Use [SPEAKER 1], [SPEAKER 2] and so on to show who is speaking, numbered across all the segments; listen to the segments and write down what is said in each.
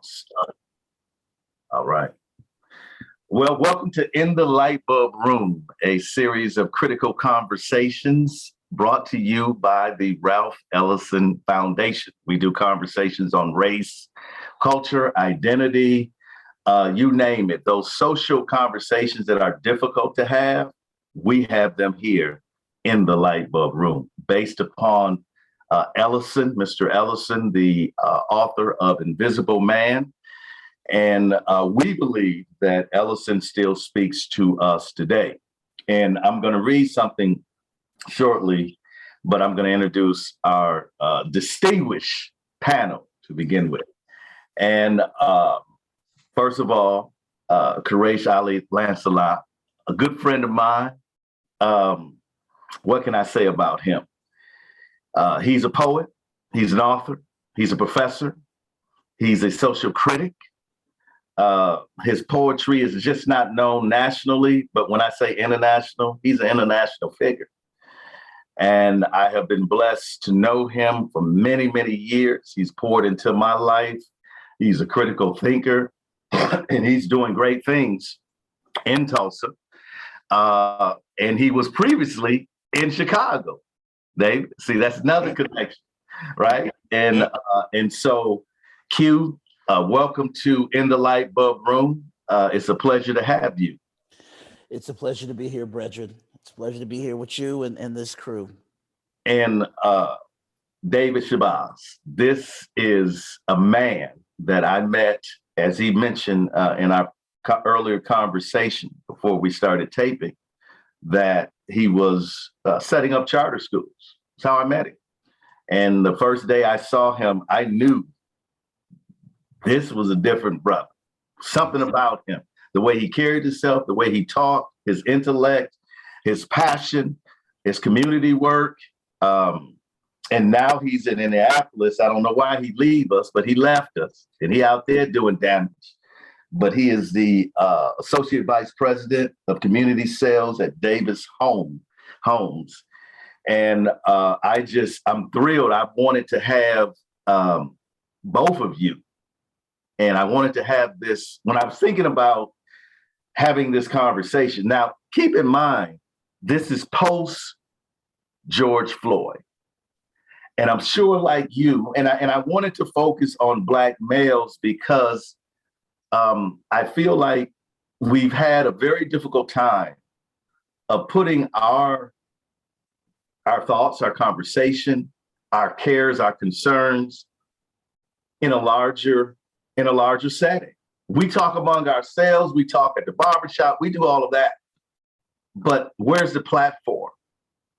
[SPEAKER 1] Start. All right. Well, welcome to In the Light Bulb Room, a series of critical conversations brought to you by the Ralph Ellison Foundation. We do conversations on race, culture, identity, you name it. Those social conversations that are difficult to have, we have them here in the Light Bulb Room, based upon Ellison, Mr. Ellison, the author of Invisible Man. And we believe that Ellison still speaks to us today. And I'm going to read something shortly, but I'm going to introduce our distinguished panel to begin with. And first of all, Quraish Ali Lancelot, a good friend of mine. What can I say about him? He's a poet, he's an author, he's a professor, he's a social critic. His poetry is just not known nationally, but when I say international, he's an international figure. And I have been blessed to know him for many, many years. He's poured into my life. He's a critical thinker, and he's doing great things in Tulsa. And he was previously in Chicago. Dave, see, that's another connection, right? And so, Q, welcome to In the Light Bulb Room. It's a pleasure to have you.
[SPEAKER 2] It's a pleasure to be here, brethren. It's a pleasure to be here with you and this crew.
[SPEAKER 1] And David Shabazz, this is a man that I met, as he mentioned in our earlier conversation before we started taping, that he was setting up charter schools. That's how I met him. And the first day I saw him, I knew this was a different brother. Something about him, the way he carried himself, the way he talked, his intellect, his passion, his community work. And now he's in Indianapolis. I don't know why he'd leave us, but he left us and he out there doing damage. But he is the Associate Vice President of Community Sales at Davis Homes. And I'm thrilled. I wanted to have both of you. And I wanted to have this, when I was thinking about having this conversation. Now, keep in mind, this is post George Floyd. And I'm sure like you, and I wanted to focus on Black males because I feel like we've had a very difficult time of putting our thoughts, our conversation, our cares, our concerns in a larger setting. We talk among ourselves, we talk at the barbershop, we do all of that. But where's the platform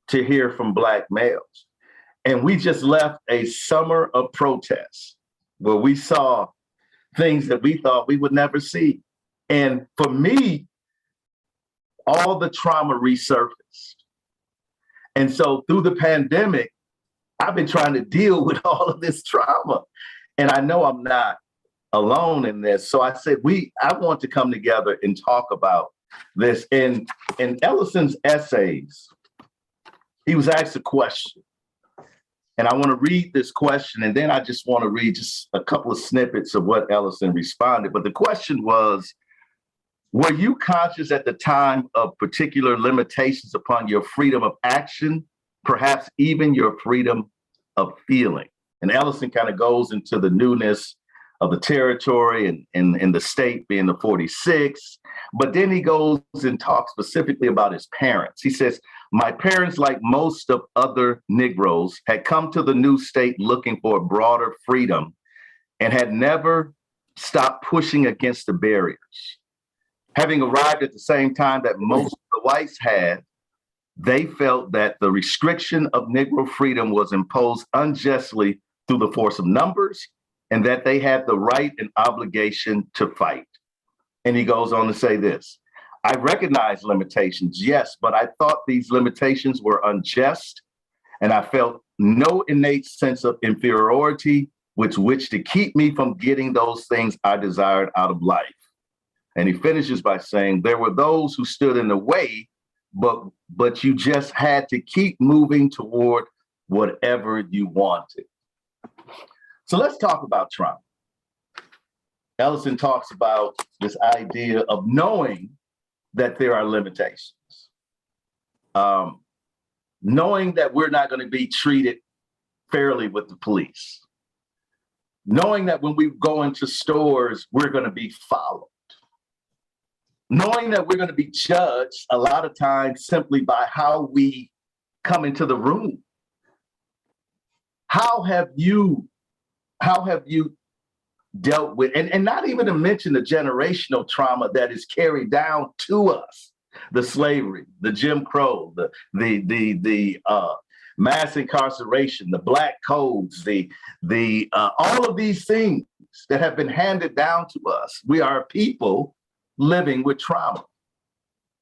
[SPEAKER 1] to hear from Black males? And we just left a summer of protests where we saw things that we thought we would never see. And for me, all the trauma resurfaced. And so through the pandemic, I've been trying to deal with all of this trauma. And I know I'm not alone in this. So I said, I want to come together and talk about this. In Ellison's essays, he was asked a question. And I want to read this question, and then I just want to read just a couple of snippets of what Ellison responded. But the question was, were you conscious at the time of particular limitations upon your freedom of action, perhaps even your freedom of feeling? And Ellison kind of goes into the newness of the territory and the state being the 46. But then he goes and talks specifically about his parents. He says, my parents, like most of other Negroes, had come to the new state looking for a broader freedom and had never stopped pushing against the barriers. Having arrived at the same time that most of the whites had, they felt that the restriction of Negro freedom was imposed unjustly through the force of numbers, and that they had the right and obligation to fight. And he goes on to say this, I recognize limitations, yes, but I thought these limitations were unjust, and I felt no innate sense of inferiority with which to keep me from getting those things I desired out of life. And he finishes by saying, there were those who stood in the way, but you just had to keep moving toward whatever you wanted. So let's talk about trauma. Ellison talks about this idea of knowing that there are limitations. Knowing that we're not going to be treated fairly with the police. Knowing that when we go into stores, we're going to be followed. Knowing that we're going to be judged a lot of times simply by how we come into the room. How have you dealt with, and not even to mention the generational trauma that is carried down to us, the slavery, the Jim Crow, the mass incarceration, the black codes, the all of these things that have been handed down to us. We are people living with trauma.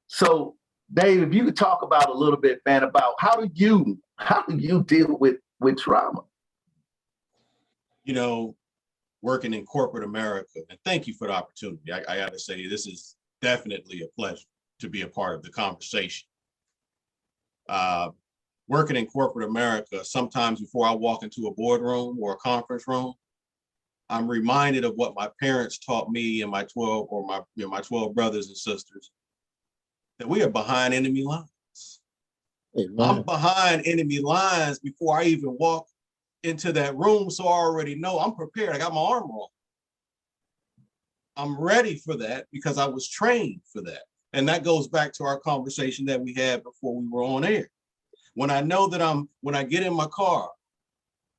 [SPEAKER 1] So, Dave, if you could talk about a little bit, man, about how do you deal with trauma?
[SPEAKER 3] You know, working in corporate America, and thank you for the opportunity. I got to say, this is definitely a pleasure to be a part of the conversation. Working in corporate America, sometimes before I walk into a boardroom or a conference room, I'm reminded of what my parents taught me and my 12 brothers and sisters, that we are behind enemy lines. Amen. I'm behind enemy lines before I even walk into that room, so I already know I'm prepared. I got my armor on. I'm ready for that because I was trained for that. And that goes back to our conversation that we had before we were on air. When I know that when I get in my car,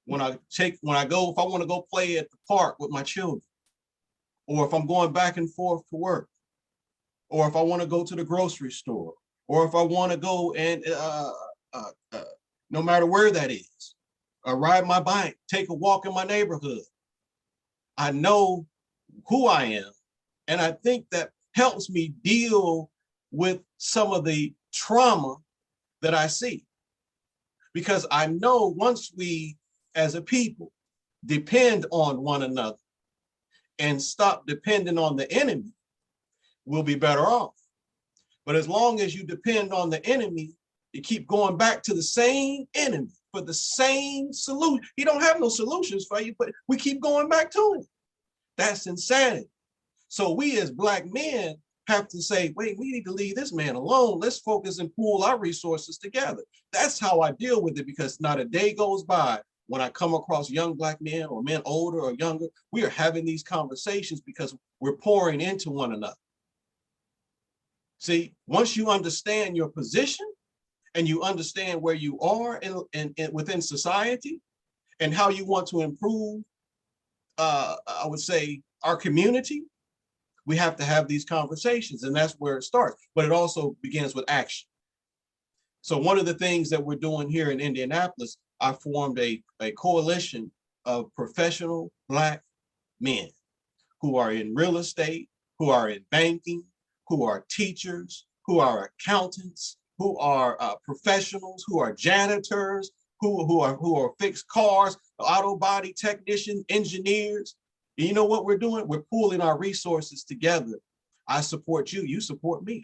[SPEAKER 3] if I want to go play at the park with my children, or if I'm going back and forth to work, or if I want to go to the grocery store, or if I want to go and no matter where that is, ride my bike, take a walk in my neighborhood, I know who I am. And I think that helps me deal with some of the trauma that I see. Because I know once we, as a people, depend on one another and stop depending on the enemy, we'll be better off. But as long as you depend on the enemy, you keep going back to the same enemy for the same solution. He don't have no solutions for you, but we keep going back to him. That's insanity. So we as Black men have to say, wait, we need to leave this man alone. Let's focus and pool our resources together. That's how I deal with it, because not a day goes by when I come across young Black men or men older or younger, we are having these conversations because we're pouring into one another. See, once you understand your position and you understand where you are in within society and how you want to improve, I would say, our community, we have to have these conversations, and that's where it starts. But it also begins with action. So one of the things that we're doing here in Indianapolis, I formed a coalition of professional Black men who are in real estate, who are in banking, who are teachers, who are accountants, who are professionals, who are janitors, who are fixed cars, auto body technicians, engineers. And you know what we're doing? We're pooling our resources together. I support you, you support me.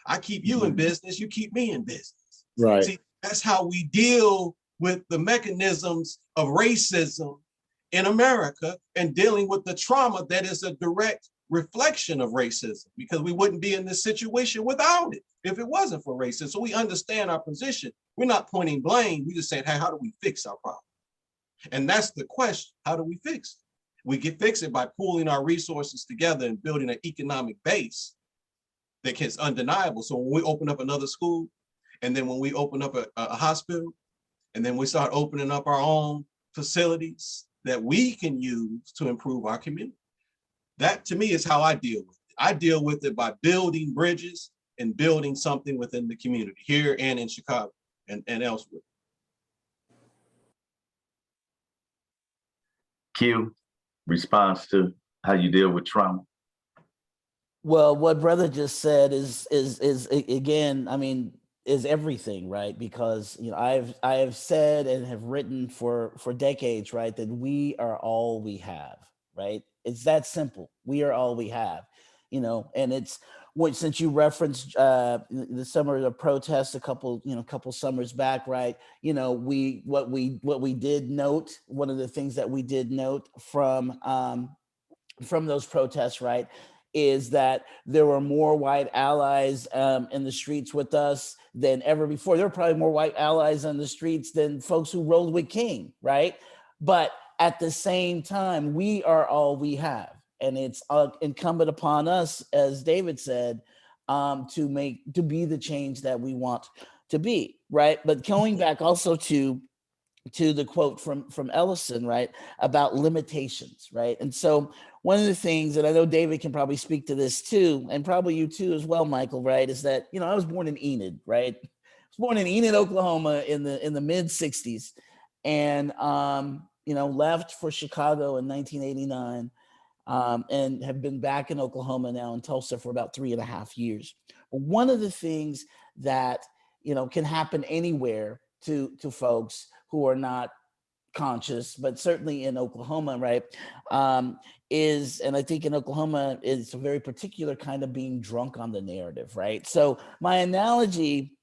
[SPEAKER 3] I keep you in business, you keep me in business. Right. See, that's how we deal with the mechanisms of racism in America and dealing with the trauma that is a direct reflection of racism, because we wouldn't be in this situation without it if it wasn't for racism. So we understand our position. We're not pointing blame. We just saying, hey, how do we fix our problem? And that's the question. How do we fix it? We can fix it by pooling our resources together and building an economic base that is undeniable. So when we open up another school, and then when we open up a hospital, and then we start opening up our own facilities that we can use to improve our community. That to me is how I deal with it. I deal with it by building bridges and building something within the community here and in Chicago and elsewhere.
[SPEAKER 1] Q, response to how you deal with trauma.
[SPEAKER 2] Well, what brother just said is again, I mean, is everything, right? Because I have said and have written for decades, right, that we are all we have, right? It's that simple. We are all we have, and it's since you referenced the summer of the protests a couple summers back, right? What we did note, one of the things that we did note from from those protests, right, is that there were more white allies in the streets with us than ever before. There were probably more white allies on the streets than folks who rolled with King, right? But at the same time, we are all we have. And it's incumbent upon us, as David said, to be the change that we want to be, right? But going back also to the quote from Ellison, right, about limitations, right? And so one of the things, and I know David can probably speak to this too, and probably you too as well, Michael, right, is that, you know, I was born in Enid, right? I was born in Enid, Oklahoma in the mid 60s, and you know, left for Chicago in 1989, and have been back in Oklahoma now in Tulsa for about 3.5 years. But one of the things that, you know, can happen anywhere to folks who are not conscious, but certainly in Oklahoma, right, is, and I think in Oklahoma, it's a very particular kind of being drunk on the narrative, right? So my analogy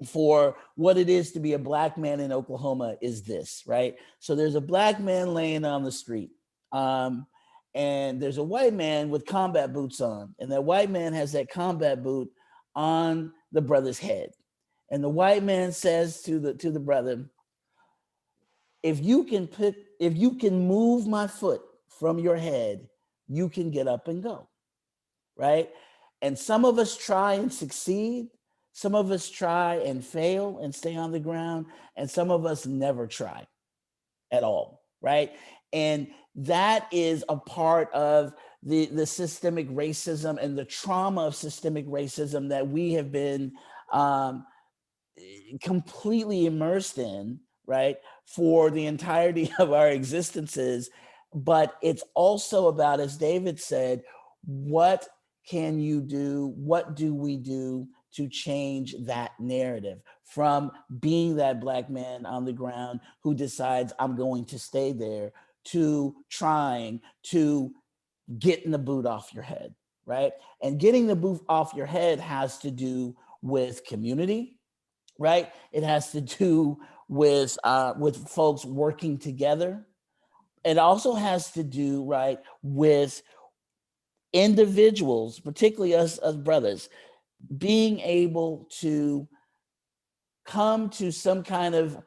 [SPEAKER 2] for what it is to be a black man in Oklahoma is this, right? So there's a black man laying on the street, and there's a white man with combat boots on, and that white man has that combat boot on the brother's head. And the white man says to the brother, if you can move my foot from your head, you can get up and go, right? And some of us try and succeed. Some of us try and fail and stay on the ground. And some of us never try at all, right? And that is a part of the systemic racism and the trauma of systemic racism that we have been completely immersed in, right, for the entirety of our existences. But it's also about, as David said, what can you do? What do we do to change that narrative from being that black man on the ground who decides I'm going to stay there to trying to getting the boot off your head, right? And getting the boot off your head has to do with community, right? It has to do with folks working together. It also has to do, right, with individuals, particularly us as brothers, being able to come to some kind of,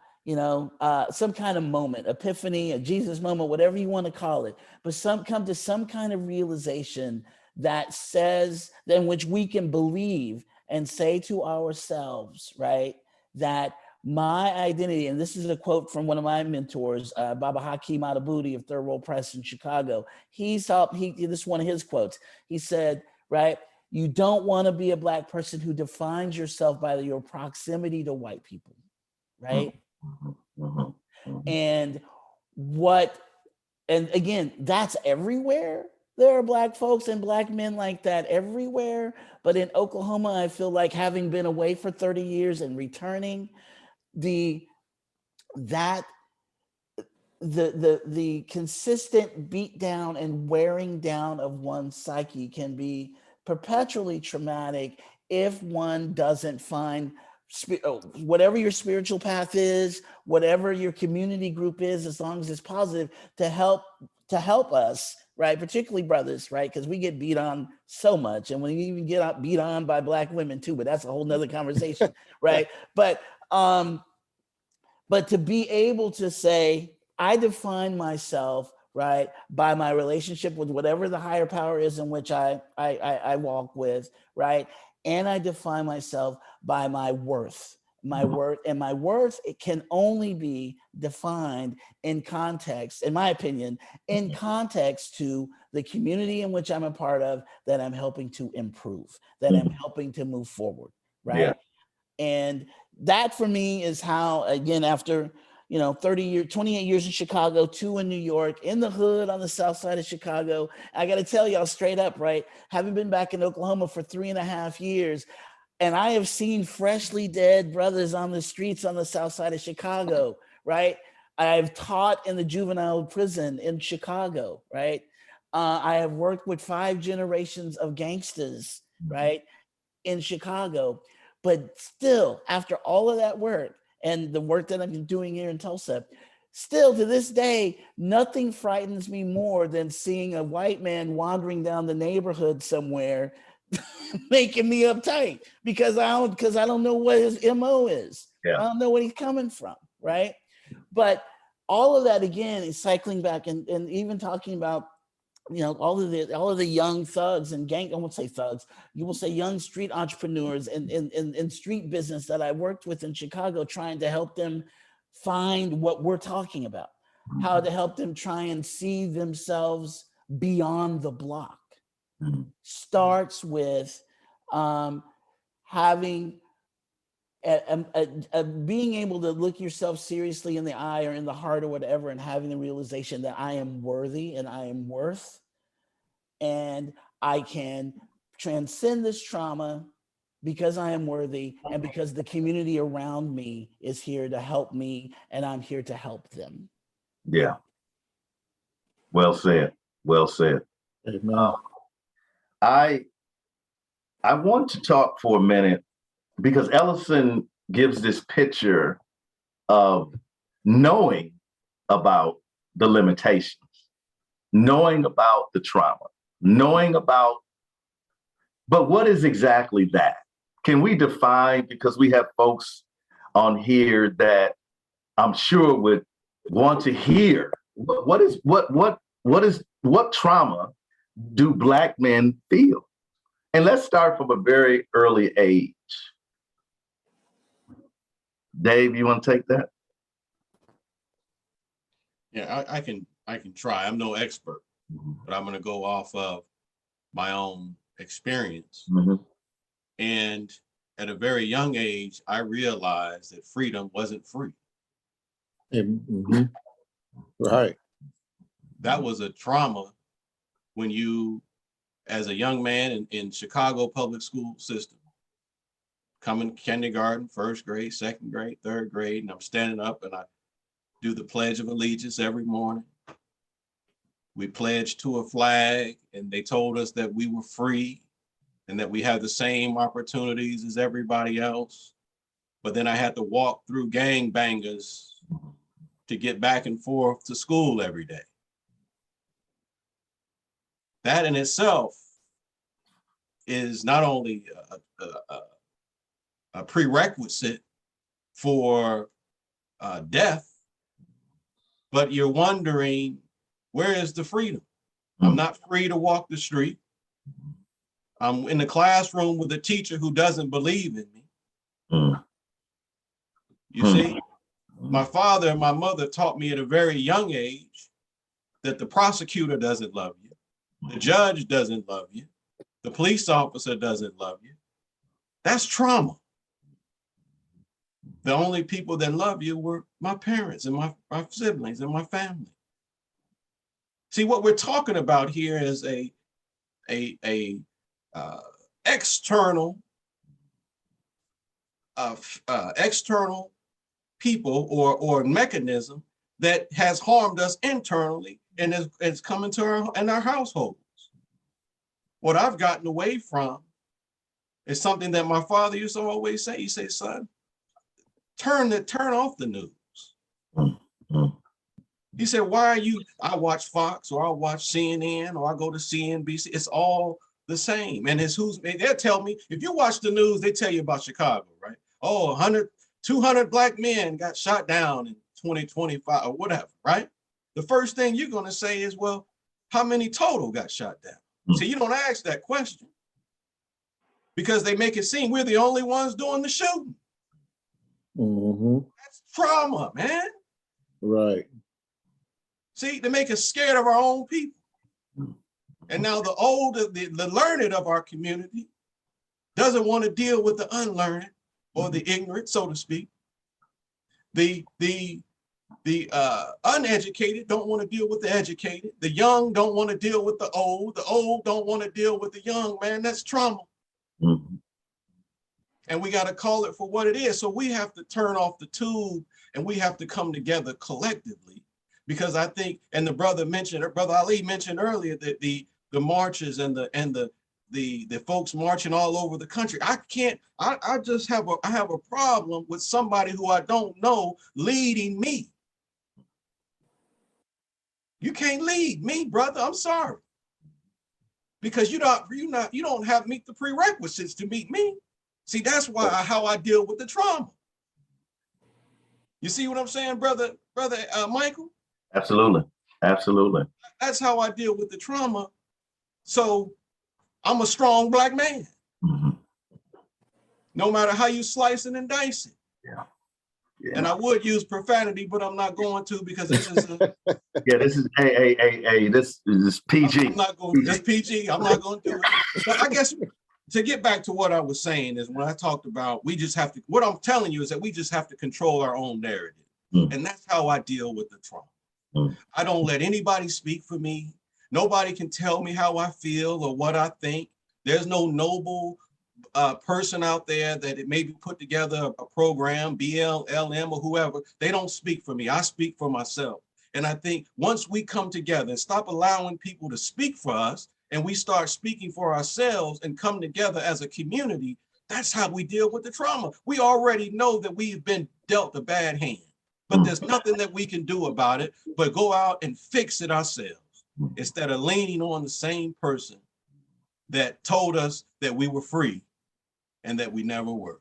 [SPEAKER 2] some kind of moment, epiphany, a Jesus moment, whatever you want to call it, but come to some kind of realization that says, in which we can believe and say to ourselves, right, that my identity, and this is a quote from one of my mentors, Baba Hakeem Adabudi of Third World Press in Chicago. This is one of his quotes. He said, right, you don't want to be a black person who defines yourself by your proximity to white people, right? And again, that's everywhere. There are black folks and black men like that everywhere. But in Oklahoma, I feel like, having been away for 30 years and returning, the consistent beat down and wearing down of one's psyche can be perpetually traumatic if one doesn't find whatever your spiritual path is, whatever your community group is, as long as it's positive, to help us, right? Particularly brothers, right? Because we get beat on so much, and we even get beat on by black women too, but that's a whole nother conversation, right? But to be able to say, I define myself, right, by my relationship with whatever the higher power is in which I walk with, right? And I define myself by my worth. My worth, it can only be defined in context, in my opinion, in context to the community in which I'm a part of, that I'm helping to improve, that I'm helping to move forward, right?
[SPEAKER 1] Yeah.
[SPEAKER 2] And that for me is how, again, after 28 years in Chicago, 2 in New York, in the hood on the south side of Chicago, I got to tell y'all straight up, right? Having been back in Oklahoma for 3.5 years, and I have seen freshly dead brothers on the streets on the south side of Chicago, right? I've taught in the juvenile prison in Chicago, right? I have worked with 5 generations of gangsters, right, in Chicago. But still, after all of that work and the work that I'm doing here in Tulsa, Still to this day, nothing frightens me more than seeing a white man wandering down the neighborhood somewhere, making me uptight because I don't know what his MO is.
[SPEAKER 1] Yeah.
[SPEAKER 2] I don't know what he's coming from, right? But all of that again is cycling back and even talking about, you know, all of the young thugs and gang, I won't say thugs, you will say young street entrepreneurs and in street business that I worked with in Chicago, trying to help them find what we're talking about, how to help them try and see themselves beyond the block. Starts with having being able to look yourself seriously in the eye or in the heart or whatever, and having the realization that I am worthy and I am worth, and I can transcend this trauma because I am worthy and because the community around me is here to help me and I'm here to help them.
[SPEAKER 1] Yeah. Well said. Well said.
[SPEAKER 4] Amen.
[SPEAKER 1] I want to talk for a minute because Ellison gives this picture of knowing about the limitations, knowing about the trauma, knowing about, but what is exactly that? Can we define, because we have folks on here that I'm sure would want to hear what trauma do Black men feel? And let's start from a very early age. Dave, you want to take that?
[SPEAKER 3] Yeah, I can try. I'm no expert, but I'm going to go off of my own experience.
[SPEAKER 1] Mhm.
[SPEAKER 3] And at a very young age, I realized that freedom wasn't free.
[SPEAKER 4] Mhm. Right.
[SPEAKER 3] That was a trauma when you, as a young man in Chicago public school system, coming kindergarten, first grade, second grade, third grade, and I'm standing up and I do the Pledge of Allegiance every morning. We pledged to a flag and they told us that we were free and that we had the same opportunities as everybody else. But then I had to walk through gangbangers to get back and forth to school every day. That in itself is not only a prerequisite for death, but you're wondering, where is the freedom? I'm not free to walk the street. I'm in the classroom with a teacher who doesn't believe in me. You see, my father and my mother taught me at a very young age that the prosecutor doesn't love you, the judge doesn't love you, the police officer doesn't love you. That's trauma. The only people that love you were my parents and my siblings and my family. See, what we're talking about here is a external external people or mechanism that has harmed us internally and is coming to our households. What I've gotten away from is something that my father used to always say. He said, son, turn off the news. He said, why are you, I watch Fox or I watch CNN or I go to CNBC. It's all the same. And they'll tell me, if you watch the news, they tell you about Chicago, right? Oh, 200 Black men got shot down in 2025 or whatever, right? The first thing you're going to say is, well, how many total got shot down? So you don't ask that question because they make it seem we're the only ones doing the shooting. That's trauma, man.
[SPEAKER 4] Right.
[SPEAKER 3] See, they make us scared of our own people. And now the older, the learned of our community doesn't want to deal with the unlearned or the ignorant, so to speak. The uneducated don't want to deal with the educated. The young don't want to deal with the old. The old don't want to deal with the young, man. That's trauma. And we got to call it for what it is. So we have to turn off the tube and we have to come together collectively. Because I think, and the brother Ali mentioned earlier that the marches and the folks marching all over the country. I have a problem with somebody who I don't know leading me. You can't lead me, brother. I'm sorry. Because you don't have meet the prerequisites to meet me. See, that's why how I deal with the trauma. You see what I'm saying, brother Michael?
[SPEAKER 1] Absolutely. Absolutely.
[SPEAKER 3] That's how I deal with the trauma. So I'm a strong black man.
[SPEAKER 1] Mm-hmm.
[SPEAKER 3] No matter how you slice it and dice it.
[SPEAKER 1] Yeah. Yeah.
[SPEAKER 3] And I would use profanity, but I'm not going to, because this is
[SPEAKER 1] yeah, this is this is PG.
[SPEAKER 3] I'm not going. This PG. I'm not going to do it. But I guess to get back to what I was saying is, when I talked about, we just have to. What I'm telling you is that we just have to control our own narrative, and that's how I deal with the trauma. I don't let anybody speak for me. Nobody can tell me how I feel or what I think. There's no noble person out there that it maybe put together a program, BLM or whoever. They don't speak for me. I speak for myself. And I think once we come together and stop allowing people to speak for us, and we start speaking for ourselves and come together as a community, that's how we deal with the trauma. We already know that we've been dealt a bad hand, but there's nothing that we can do about it but go out and fix it ourselves, instead of leaning on the same person that told us that we were free and that we never were.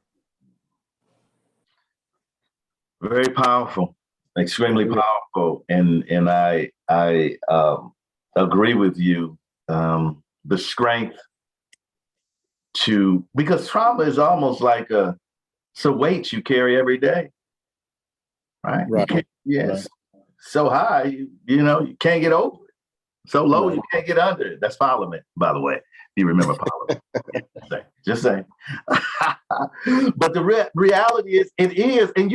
[SPEAKER 1] Very powerful, extremely powerful, and I agree with you. The strength to, because trauma is almost like it's a weight you carry every day, right?
[SPEAKER 4] Right.
[SPEAKER 1] Yes, so high, you can't get over it. So low, you can't get under it. That's Parliament, by the way. You remember Parliament? Just saying. But the reality is, it is. And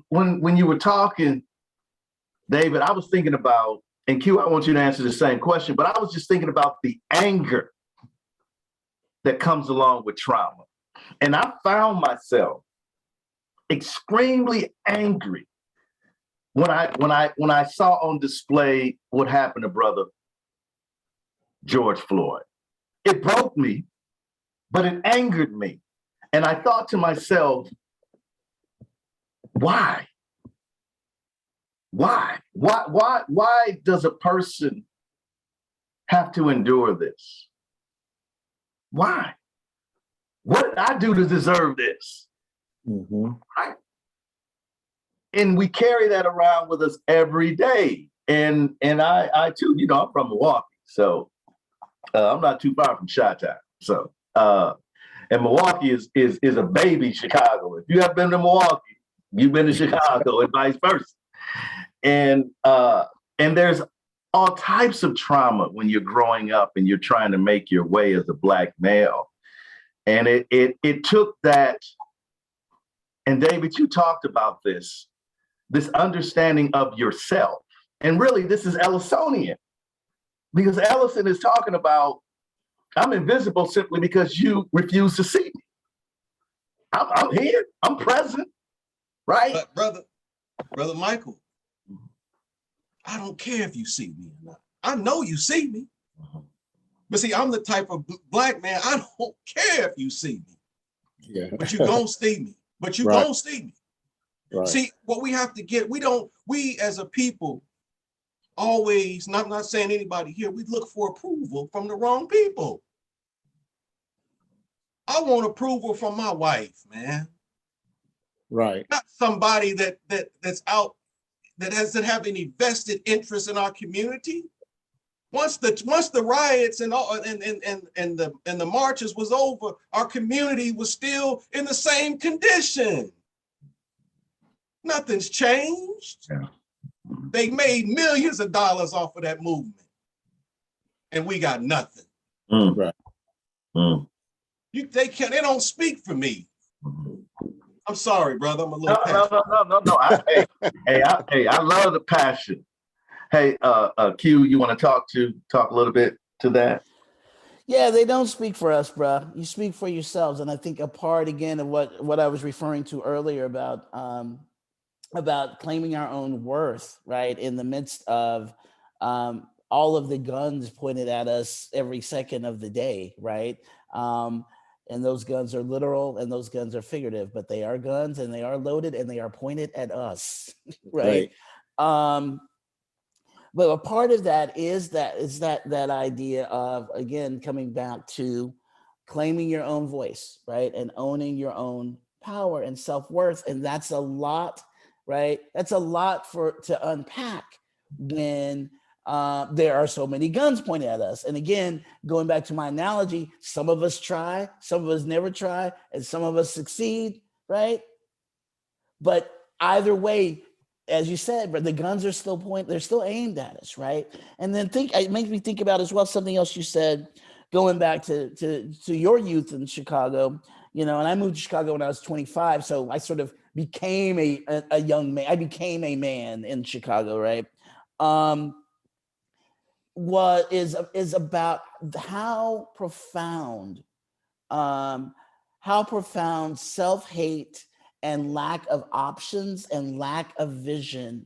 [SPEAKER 1] when you were talking, David, I was thinking about, and Q, I want you to answer the same question, but I was just thinking about the anger that comes along with trauma. And I found myself extremely angry when I saw on display what happened to brother George Floyd. It broke me, but it angered me. And I thought to myself, why? Why does a person have to endure this? Why? What did I do to deserve this?
[SPEAKER 4] Mm-hmm.
[SPEAKER 1] Right? And we carry that around with us every day. And I too, I'm from Milwaukee, so I'm not too far from Chi-Town. So and Milwaukee is a baby Chicago. If you have been to Milwaukee, you've been to Chicago, and vice versa. And there's all types of trauma when you're growing up and you're trying to make your way as a Black male. And it took that, and David, you talked about this understanding of yourself. And really, this is Ellisonian, because Ellison is talking about, I'm invisible simply because you refuse to see me. I'm here, I'm present, right?
[SPEAKER 3] But brother Michael, I don't care if you see me or not. I know you see me. But see, I'm the type of Black man, I don't care if you see me.
[SPEAKER 4] Yeah.
[SPEAKER 3] But you gonna see me. But you gonna see me. Right. See, what we have to get, we as a people always, and I'm not saying anybody here, we look for approval from the wrong people. I want approval from my wife, man.
[SPEAKER 4] Right.
[SPEAKER 3] Not somebody that's out, that doesn't have any vested interest in our community. Once the riots and the marches was over, our community was still in the same condition. Nothing's changed. Yeah. They made millions of dollars off of that movement, and we got nothing.
[SPEAKER 4] Right.
[SPEAKER 3] They don't speak for me. I'm sorry, brother. I'm a little passionate.
[SPEAKER 1] No. I love the passion. Hey, Q, you want to talk a little bit to that?
[SPEAKER 2] Yeah, they don't speak for us, bro. You speak for yourselves. And I think a part, again, of what I was referring to earlier about claiming our own worth, right? In the midst of all of the guns pointed at us every second of the day, right? And those guns are literal and those guns are figurative, but they are guns and they are loaded and they are pointed at us, right? But a part of that is that idea of, again, coming back to claiming your own voice, right? And owning your own power and self-worth. And that's a lot, right? That's a lot to unpack when there are so many guns pointed at us. And again, going back to my analogy, some of us try, some of us never try, and some of us succeed, right? But either way, as you said, but the guns are still they're still aimed at us, right? And then it makes me think about as well something else you said, going back to your youth in Chicago, and I moved to Chicago when I was 25, so I sort of became a young man. I became a man in Chicago, right? What is about how profound self-hate and lack of options and lack of vision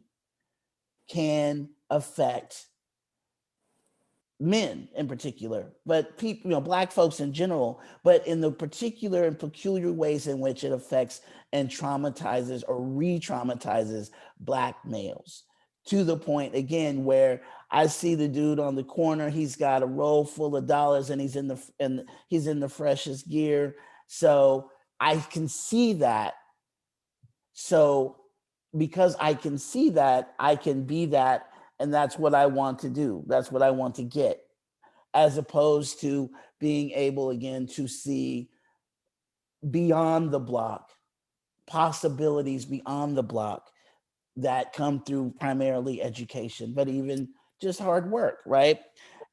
[SPEAKER 2] can affect men in particular, but people, Black folks in general, but in the particular and peculiar ways in which it affects and traumatizes or re-traumatizes Black males, to the point, again, where I see the dude on the corner, he's got a roll full of dollars and he's in the freshest gear. So I can see that. So because I can see that, I can be that, and that's what I want to do. That's what I want to get, as opposed to being able, again, to see beyond the block, possibilities beyond the block that come through primarily education, but even just hard work, right?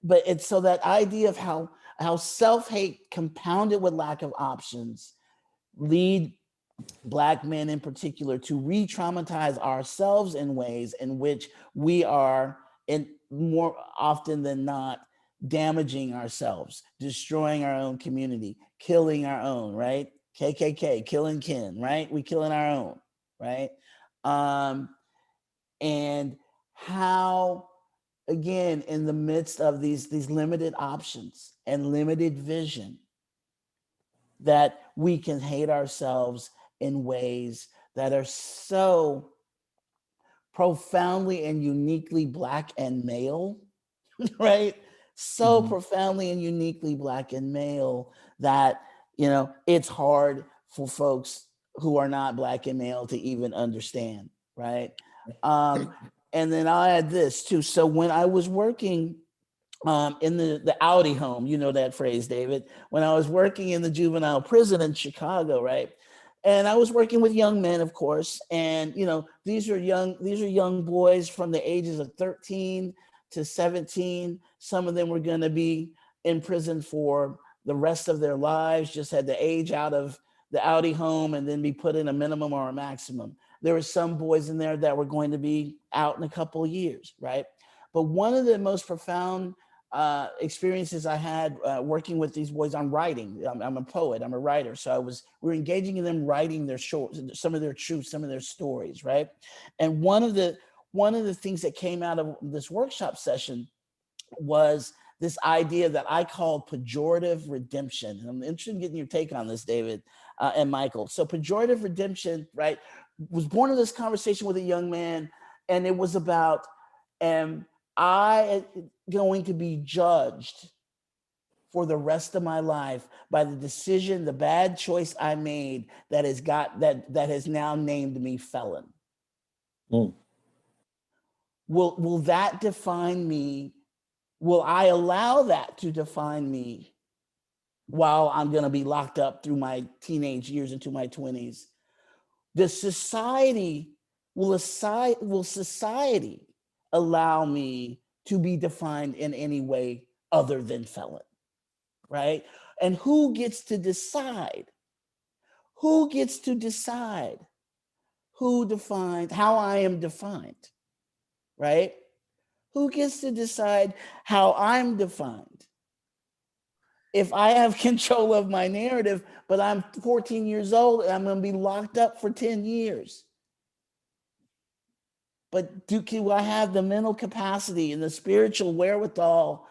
[SPEAKER 2] But it's so that idea of how self-hate compounded with lack of options lead Black men in particular to re-traumatize ourselves in ways in which we are, in more often than not, damaging ourselves, destroying our own community, killing our own, right? KKK, killing kin, right? We killing our own, right? And how, again, in the midst of these limited options and limited vision, that we can hate ourselves in ways that are so profoundly and uniquely Black and male, right? So profoundly and uniquely Black and male that, it's hard for folks who are not Black and male to even understand, right? And then I'll add this too. So when I was working in the Audi home, you know that phrase, David, when I was working in the juvenile prison in Chicago, right? And I was working with young men, of course, and these are young boys from the ages of 13 to 17. Some of them were going to be in prison for the rest of their lives, just had to age out of the Audi home and then be put in a minimum or a maximum. There were some boys in there that were going to be out in a couple of years, right? But one of the most profound experiences I had working with these boys on writing. I'm a poet, I'm a writer. So we were engaging in them writing their short, some of their truths, some of their stories, right? And one of the things that came out of this workshop session was this idea that I called pejorative redemption. And I'm interested in getting your take on this, David and Michael. So pejorative redemption, right, was born of this conversation with a young man, and it was about, I going to be judged for the rest of my life by the decision, the bad choice I made that has now named me felon. Will that define me? Will I allow that to define me while I'm going to be locked up through my teenage years into my 20s? Will society allow me to be defined in any way other than felon, right? And who gets to decide? Who gets to decide who defines how I am defined, right? Who gets to decide how I'm defined? If I have control of my narrative, but I'm 14 years old and I'm going to be locked up for 10 years. But do I have the mental capacity and the spiritual wherewithal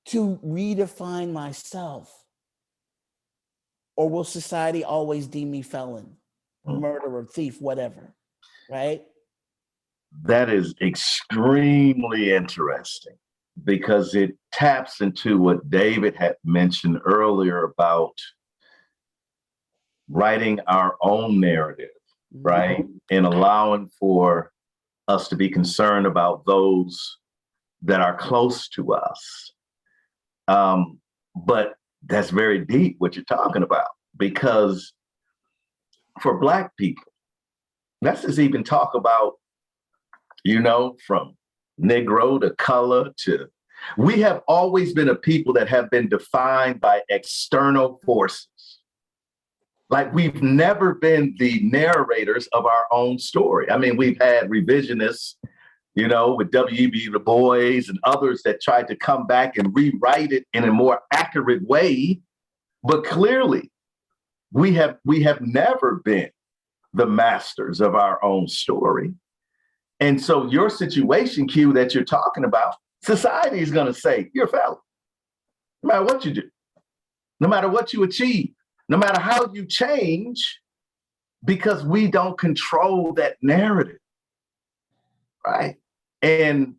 [SPEAKER 2] to redefine myself? Or will society always deem me felon, murderer, thief, whatever, right?
[SPEAKER 1] That is extremely interesting because it taps into what David had mentioned earlier about writing our own narrative, right? And allowing for us to be concerned about those that are close to us. But that's very deep what you're talking about, because for Black people, let's just even talk about, from Negro to color to, we have always been a people that have been defined by external forces. Like we've never been the narrators of our own story. I mean, we've had revisionists, with W.E.B. Du Bois and others that tried to come back and rewrite it in a more accurate way. But clearly, we have never been the masters of our own story. And so your situation, Q, that you're talking about, society is going to say, you're a felon. No matter what you do, no matter what you achieve, no matter how you change, because we don't control that narrative, right? And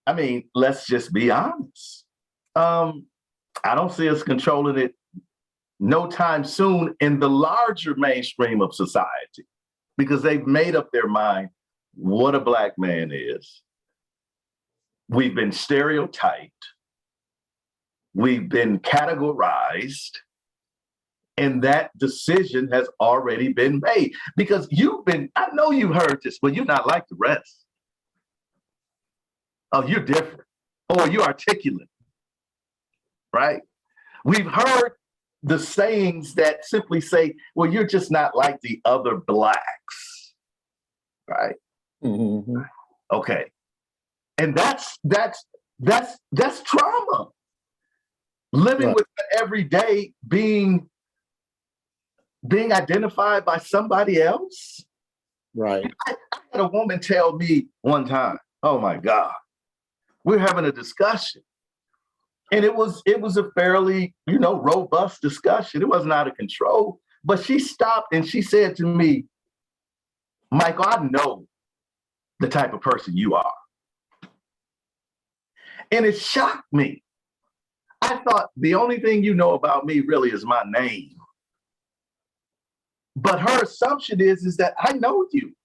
[SPEAKER 1] I mean, let's just be honest. I don't see us controlling it no time soon in the larger mainstream of society, because they've made up their mind what a Black man is. We've been stereotyped. We've been categorized. And that decision has already been made, because I know you've heard this, but you're not like the rest. Oh, you're different. Or you're articulate, right? We've heard the sayings that simply say, well, you're just not like the other Blacks, right?
[SPEAKER 4] Mm-hmm.
[SPEAKER 1] Okay. And that's trauma. Living
[SPEAKER 4] Right.
[SPEAKER 1] with every day being identified by somebody else.
[SPEAKER 4] Right.
[SPEAKER 1] I had a woman tell me one time, oh my God, we're having a discussion. And it was a fairly, robust discussion. It wasn't out of control. But she stopped and she said to me, Michael, I know the type of person you are. And it shocked me. I thought the only thing you know about me really is my name. But her assumption is that I know you.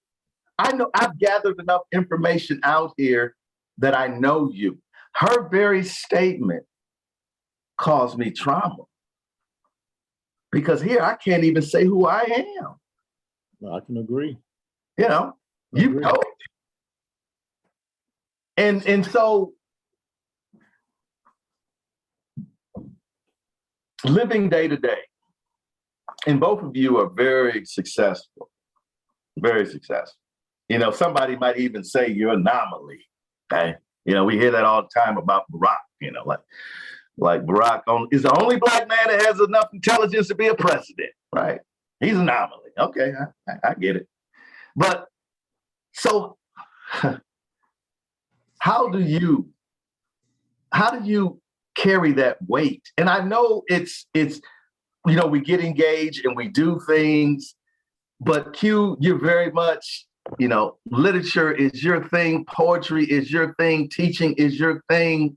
[SPEAKER 1] I know I've gathered enough information out here that I know you. Her very statement caused me trauma, because here I can't even say who I am.
[SPEAKER 4] No, I can agree.
[SPEAKER 1] You know me. And so living day to day, and both of you are very successful, very successful. Somebody might even say you're an anomaly. Okay. We hear that all the time about Barack, like Barack is the only Black man that has enough intelligence to be a president, right? He's an anomaly. Okay, I get it. But so how do you carry that weight? And I know it's we get engaged and we do things, but Q, you're very much, literature is your thing, poetry is your thing, teaching is your thing.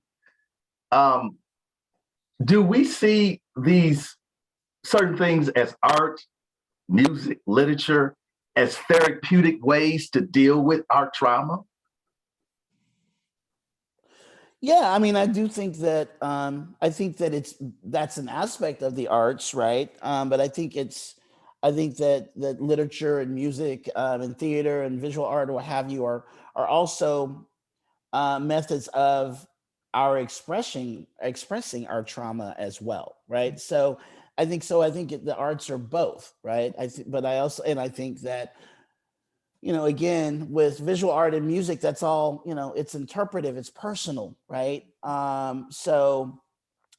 [SPEAKER 1] Do we see these certain things as art, music, literature, as therapeutic ways to deal with our trauma?
[SPEAKER 2] Yeah, I mean, I do think that that's an aspect of the arts, right? But I think that literature and music and theater and visual art or what have you are also methods of our expressing our trauma as well, right? So I think the arts are both, right? I think that again, with visual art and music, that's all, it's interpretive, it's personal, right? So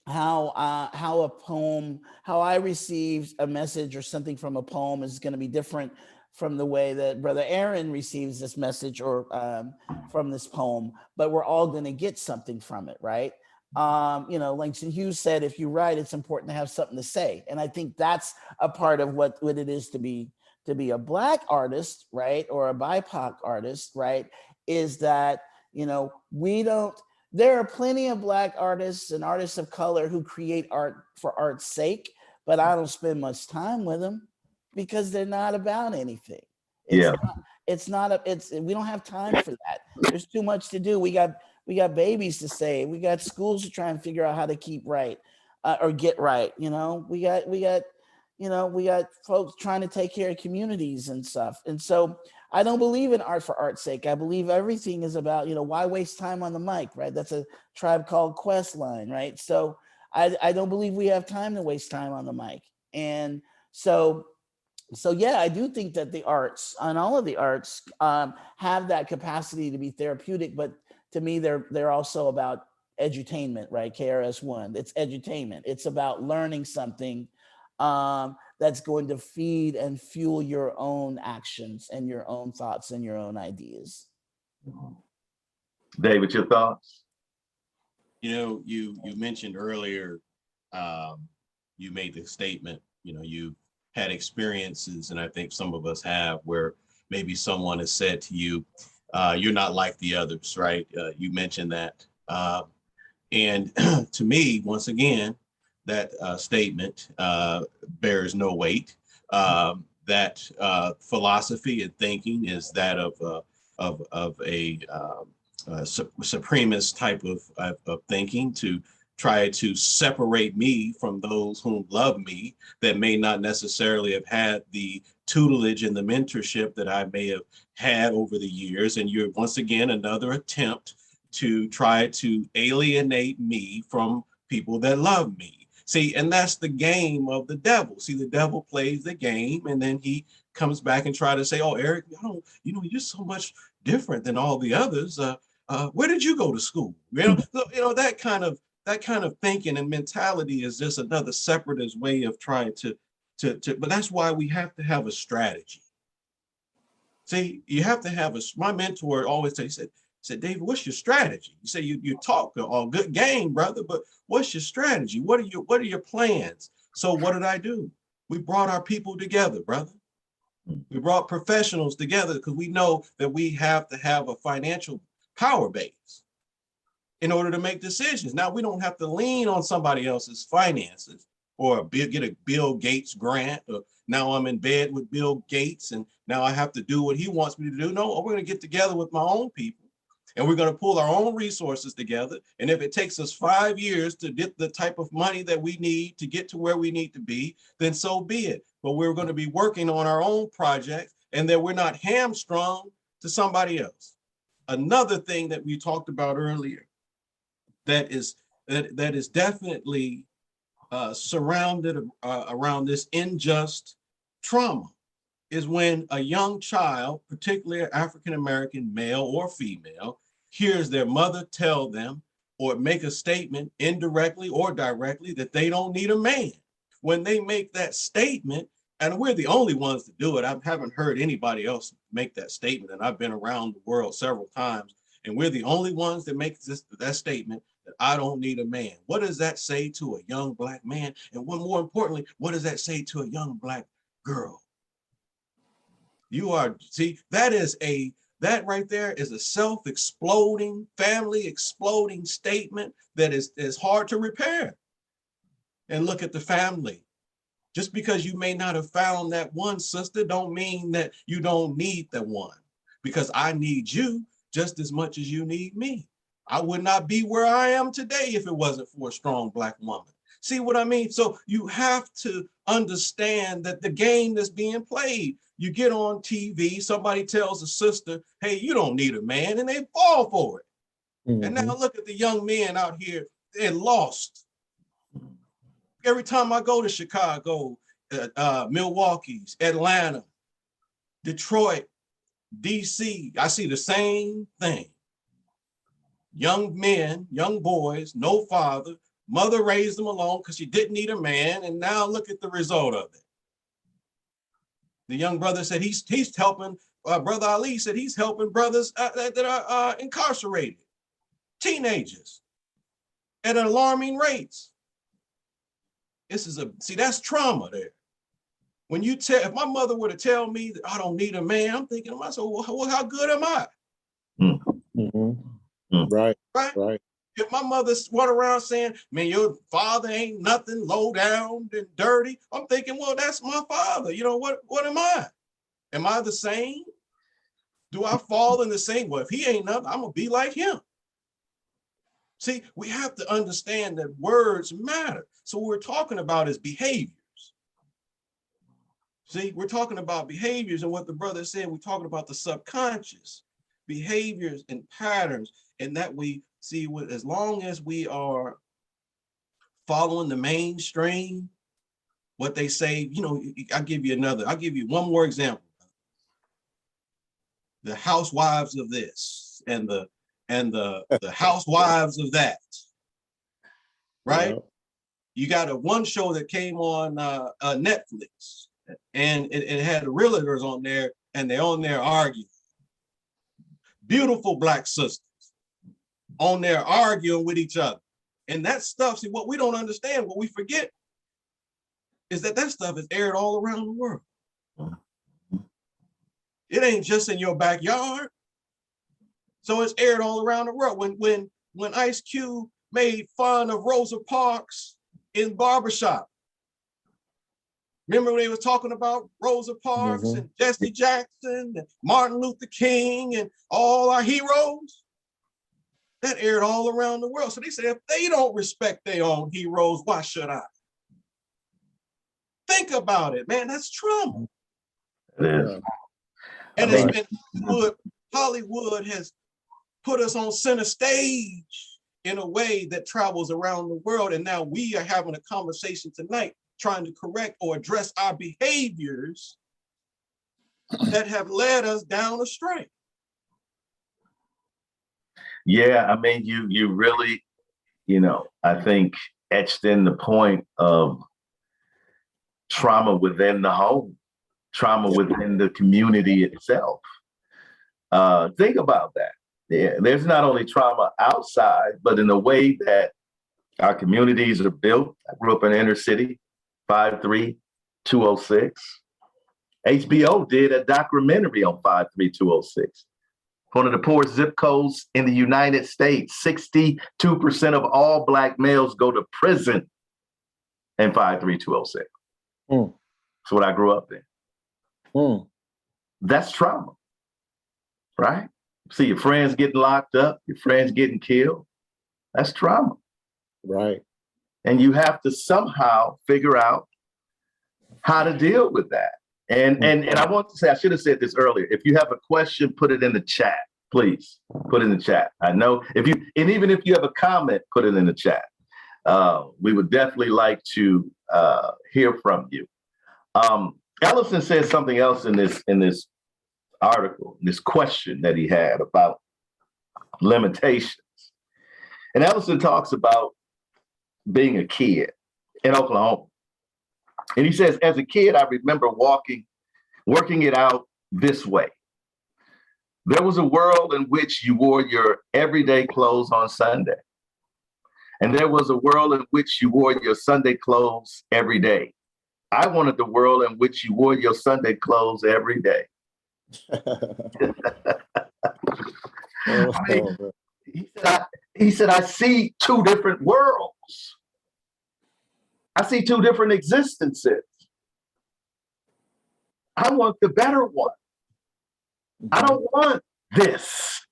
[SPEAKER 2] how I receive a message or something from a poem is going to be different from the way that Brother Aaron receives this message or from this poem, but we're all going to get something from it, right? Langston Hughes said, if you write, it's important to have something to say. And I think that's a part of what it is to be to be a Black artist, right, or a BIPOC artist, right, is that, you know, there are plenty of Black artists and artists of color who create art for art's sake, but I don't spend much time with them because they're not about anything. It's
[SPEAKER 1] Yeah.
[SPEAKER 2] not, we don't have time for that. There's too much to do. We got babies to save. We got schools to try and figure out how to keep right or get right. You know, we got folks trying to take care of communities and stuff. And so I don't believe in art for art's sake. I believe everything is about, you know, why waste time on the mic, right? That's a Tribe Called Quest line, right? So I don't believe we have time to waste time on the mic. And so yeah, I do think that the arts and all of the arts have that capacity to be therapeutic, but to me, they're also about edutainment, right? KRS-One, it's edutainment. It's about learning something that's going to feed and fuel your own actions and your own thoughts and your own ideas.
[SPEAKER 1] David, your thoughts?
[SPEAKER 3] You know, you mentioned earlier, you made the statement, you know, you had experiences, and I think some of us have, where maybe someone has said to you, you're not like the others, right? You mentioned that. And to me, once again, that statement bears no weight. That philosophy and thinking is that of a supremacist type of thinking, to try to separate me from those who love me, that may not necessarily have had the tutelage and the mentorship that I may have had over the years. And you're once again another attempt to try to alienate me from people that love me. See, and that's the game of the devil. See, the devil plays the game, and then he comes back and try to say, "Oh, Eric, you're so much different than all the others. Where did you go to school?" That kind of thinking and mentality is just another separatist way of trying to. But that's why we have to have a strategy. See, you have to have my mentor always said, "David, what's your strategy?" You say you talk all good game, brother, but what's your strategy? What are your plans? So what did I do? We brought our people together, brother. We brought professionals together because we know that we have to have a financial power base in order to make decisions. Now, we don't have to lean on somebody else's finances or get a Bill Gates grant, or now I'm in bed with Bill Gates and now I have to do what he wants me to do. No, we're going to get together with my own people, and we're going to pull our own resources together. And if it takes us 5 years to get the type of money that we need to get to where we need to be, then so be it. But we're going to be working on our own projects, and that we're not hamstrung to somebody else. Another thing that we talked about earlier that is definitely surrounded around this unjust trauma is when a young child, particularly African-American male or female, hears their mother tell them or make a statement indirectly or directly that they don't need a man. When they make that statement, and we're the only ones to do it, I haven't heard anybody else make that statement, and I've been around the world several times, and we're the only ones that make that statement, that I don't need a man. What does that say to a young Black man? And more importantly, what does that say to a young Black girl? That right there is a self-exploding, family exploding statement that is hard to repair. And look at the family. Just because you may not have found that one, sister, don't mean that you don't need the one, because I need you just as much as you need me. I would not be where I am today if it wasn't for a strong Black woman. See what I mean? So you have to understand that the game that's being played, you get on TV, somebody tells a sister, "Hey, you don't need a man," and they fall for it. Mm-hmm. And now look at the young men out here, they're lost. Every time I go to Chicago, Milwaukee's, Atlanta, Detroit, DC, I see the same thing. Young men, young boys, no father, mother raised them alone because she didn't need a man, and now look at the result of it. The young brother said he's helping, Brother Ali said he's helping brothers that are incarcerated, teenagers, at alarming rates. That's trauma there. if my mother were to tell me that I don't need a man, I'm thinking to myself, well, how good am I?
[SPEAKER 4] Right.
[SPEAKER 3] Right?
[SPEAKER 4] Right.
[SPEAKER 3] If my mother went around saying, man, your father ain't nothing, low down and dirty, I'm thinking, well, that's my father. You know, what am I? Am I the same? Do I fall in the same? Well, if he ain't nothing, I'm gonna be like him. See, we have to understand that words matter. So what we're talking about is behaviors. See, we're talking about behaviors, and what the brother said, we're talking about the subconscious behaviors and patterns, and that we see as long as we are following the mainstream, what they say, you know, I'll give you one more example. The housewives of this and the housewives of that, right?
[SPEAKER 4] Yeah.
[SPEAKER 3] You got one show that came on Netflix, and it had the realtors on there, and they're on there arguing. Beautiful black sisters on there arguing with each other. And that stuff, see, what we don't understand, what we forget, is that stuff is aired all around the world. It ain't just in your backyard. So it's aired all around the world. When Ice Cube made fun of Rosa Parks in barbershop, remember when they was talking about Rosa Parks and Jesse Jackson and Martin Luther King and all our heroes? That aired all around the world. So they said, if they don't respect their own heroes, why should I? Think about it, man. That's trauma.
[SPEAKER 1] It is.
[SPEAKER 3] And it's been Hollywood has put us on center stage in a way that travels around the world. And now we are having a conversation tonight trying to correct or address our behaviors that have led us down astray.
[SPEAKER 1] Yeah, I mean, you really, I think etched in the point of trauma within the home, trauma within the community itself. Think about that. Yeah, there's not only trauma outside, but in the way that our communities are built. I grew up in inner city, 53206. HBO did a documentary on 53206. One of the poorest zip codes in the United States. 62% of all Black males go to prison in 53206. That's what I grew up in. That's trauma, right? See your friends getting locked up, your friends getting killed. That's trauma.
[SPEAKER 4] Right.
[SPEAKER 1] And you have to somehow figure out how to deal with that. And I want to say, I should have said this earlier. If you have a question, put it in the chat, please. Put it in the chat. I know even if you have a comment, put it in the chat. We would definitely like to hear from you. Ellison said something else in this article, this question that he had about limitations. And Ellison talks about being a kid in Oklahoma. And he says, as a kid, I remember working it out this way. There was a world in which you wore your everyday clothes on Sunday. And there was a world in which you wore your Sunday clothes every day. I wanted the world in which you wore your Sunday clothes every day. He said, I see two different worlds. I see two different existences. I want the better one. I don't want this.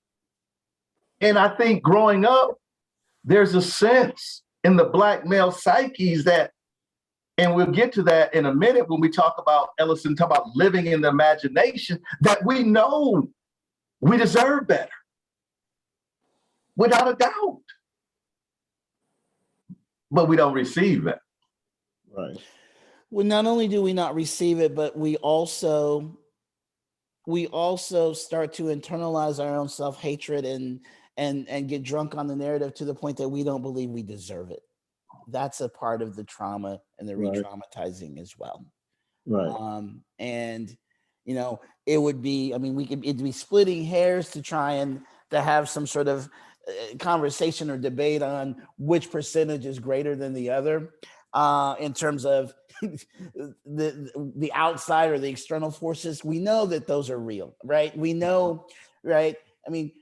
[SPEAKER 1] And I think growing up, there's a sense in the Black male psyches that, and we'll get to that in a minute when we talk about Ellison, talk about living in the imagination, that we know we deserve better. Without a doubt. But we don't receive it.
[SPEAKER 4] Right.
[SPEAKER 2] Well, not only do we not receive it, but we also start to internalize our own self-hatred and get drunk on the narrative to the point that we don't believe we deserve it. That's a part of the trauma and the re-traumatizing as well.
[SPEAKER 4] Right.
[SPEAKER 2] And it would be, it'd be splitting hairs to try and to have some sort of conversation or debate on which percentage is greater than the other. in terms of the outside or the external forces. We know that those are real, right? We know, right? I mean,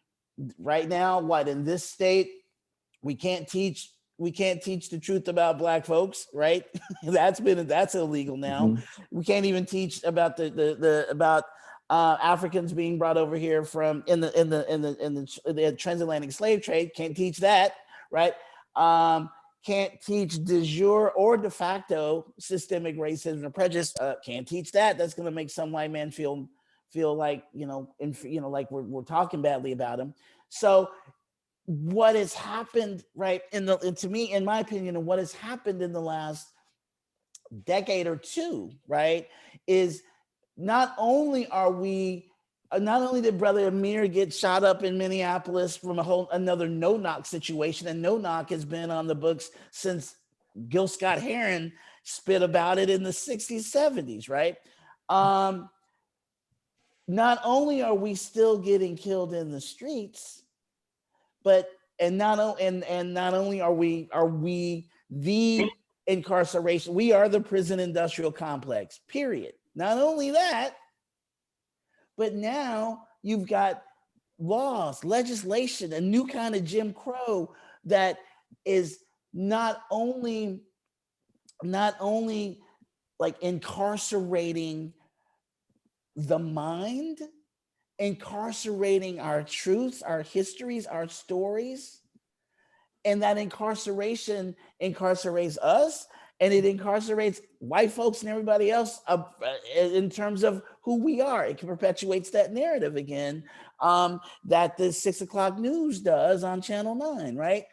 [SPEAKER 2] right now, what in this state, we can't teach the truth about Black folks, right? That's illegal now.
[SPEAKER 4] Mhm.
[SPEAKER 2] We can't even teach about about Africans being brought over here from in the transatlantic slave trade. Can't teach that, right? Can't teach de jure or de facto systemic racism or prejudice. Can't teach that. That's going to make some white man feel like like we're talking badly about him. So what has happened, right? And to me, in my opinion, and what has happened in the last decade or two, right, is not only did Brother Amir get shot up in Minneapolis from another no-knock situation, and no-knock has been on the books since Gil Scott-Heron spit about it in the 60s, 70s, right? Not only are we still getting killed in the streets, but not only are we the incarceration, we are the prison industrial complex, period. Not only that, but now you've got laws, legislation, a new kind of Jim Crow that is not only like incarcerating the mind, incarcerating our truths, our histories, our stories, and that incarceration incarcerates us, and it incarcerates white folks and everybody else in terms of who we are. It perpetuates that narrative again that the 6 o'clock news does on Channel 9, right?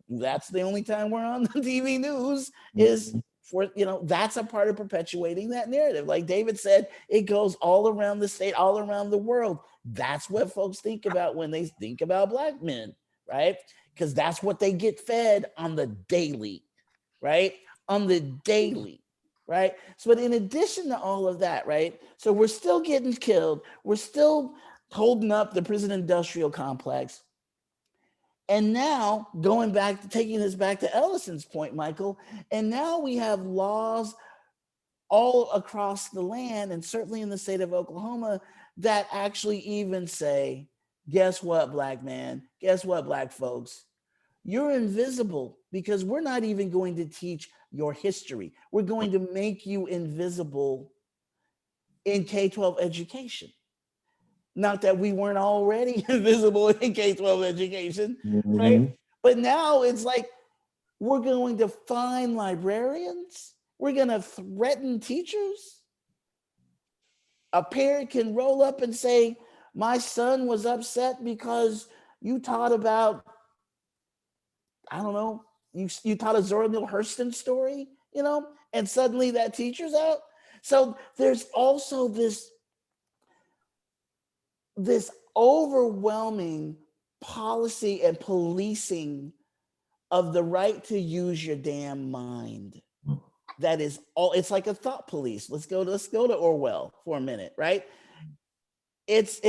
[SPEAKER 2] That's the only time we're on the TV news is for, that's a part of perpetuating that narrative. Like David said, it goes all around the state, all around the world. That's what folks think about when they think about Black men, right? Because that's what they get fed on the daily, right? On the daily, right? So, but in addition to all of that, right? So we're still getting killed. We're still holding up the prison industrial complex. And now taking this back to Ellison's point, Michael, and now we have laws all across the land, and certainly in the state of Oklahoma, that actually even say, guess what, Black man? Guess what, Black folks? You're invisible because we're not even going to teach your history. We're going to make you invisible in K-12 education. Not that we weren't already invisible in K-12 education, right? But now it's like, we're going to fine librarians. We're going to threaten teachers. A parent can roll up and say, my son was upset because you taught about, I don't know, you taught a Zora Neale Hurston story, and suddenly that teacher's out. So there's also this overwhelming policy and policing of the right to use your damn mind. That is all. It's like a thought police. Let's go to Orwell for a minute, right? It's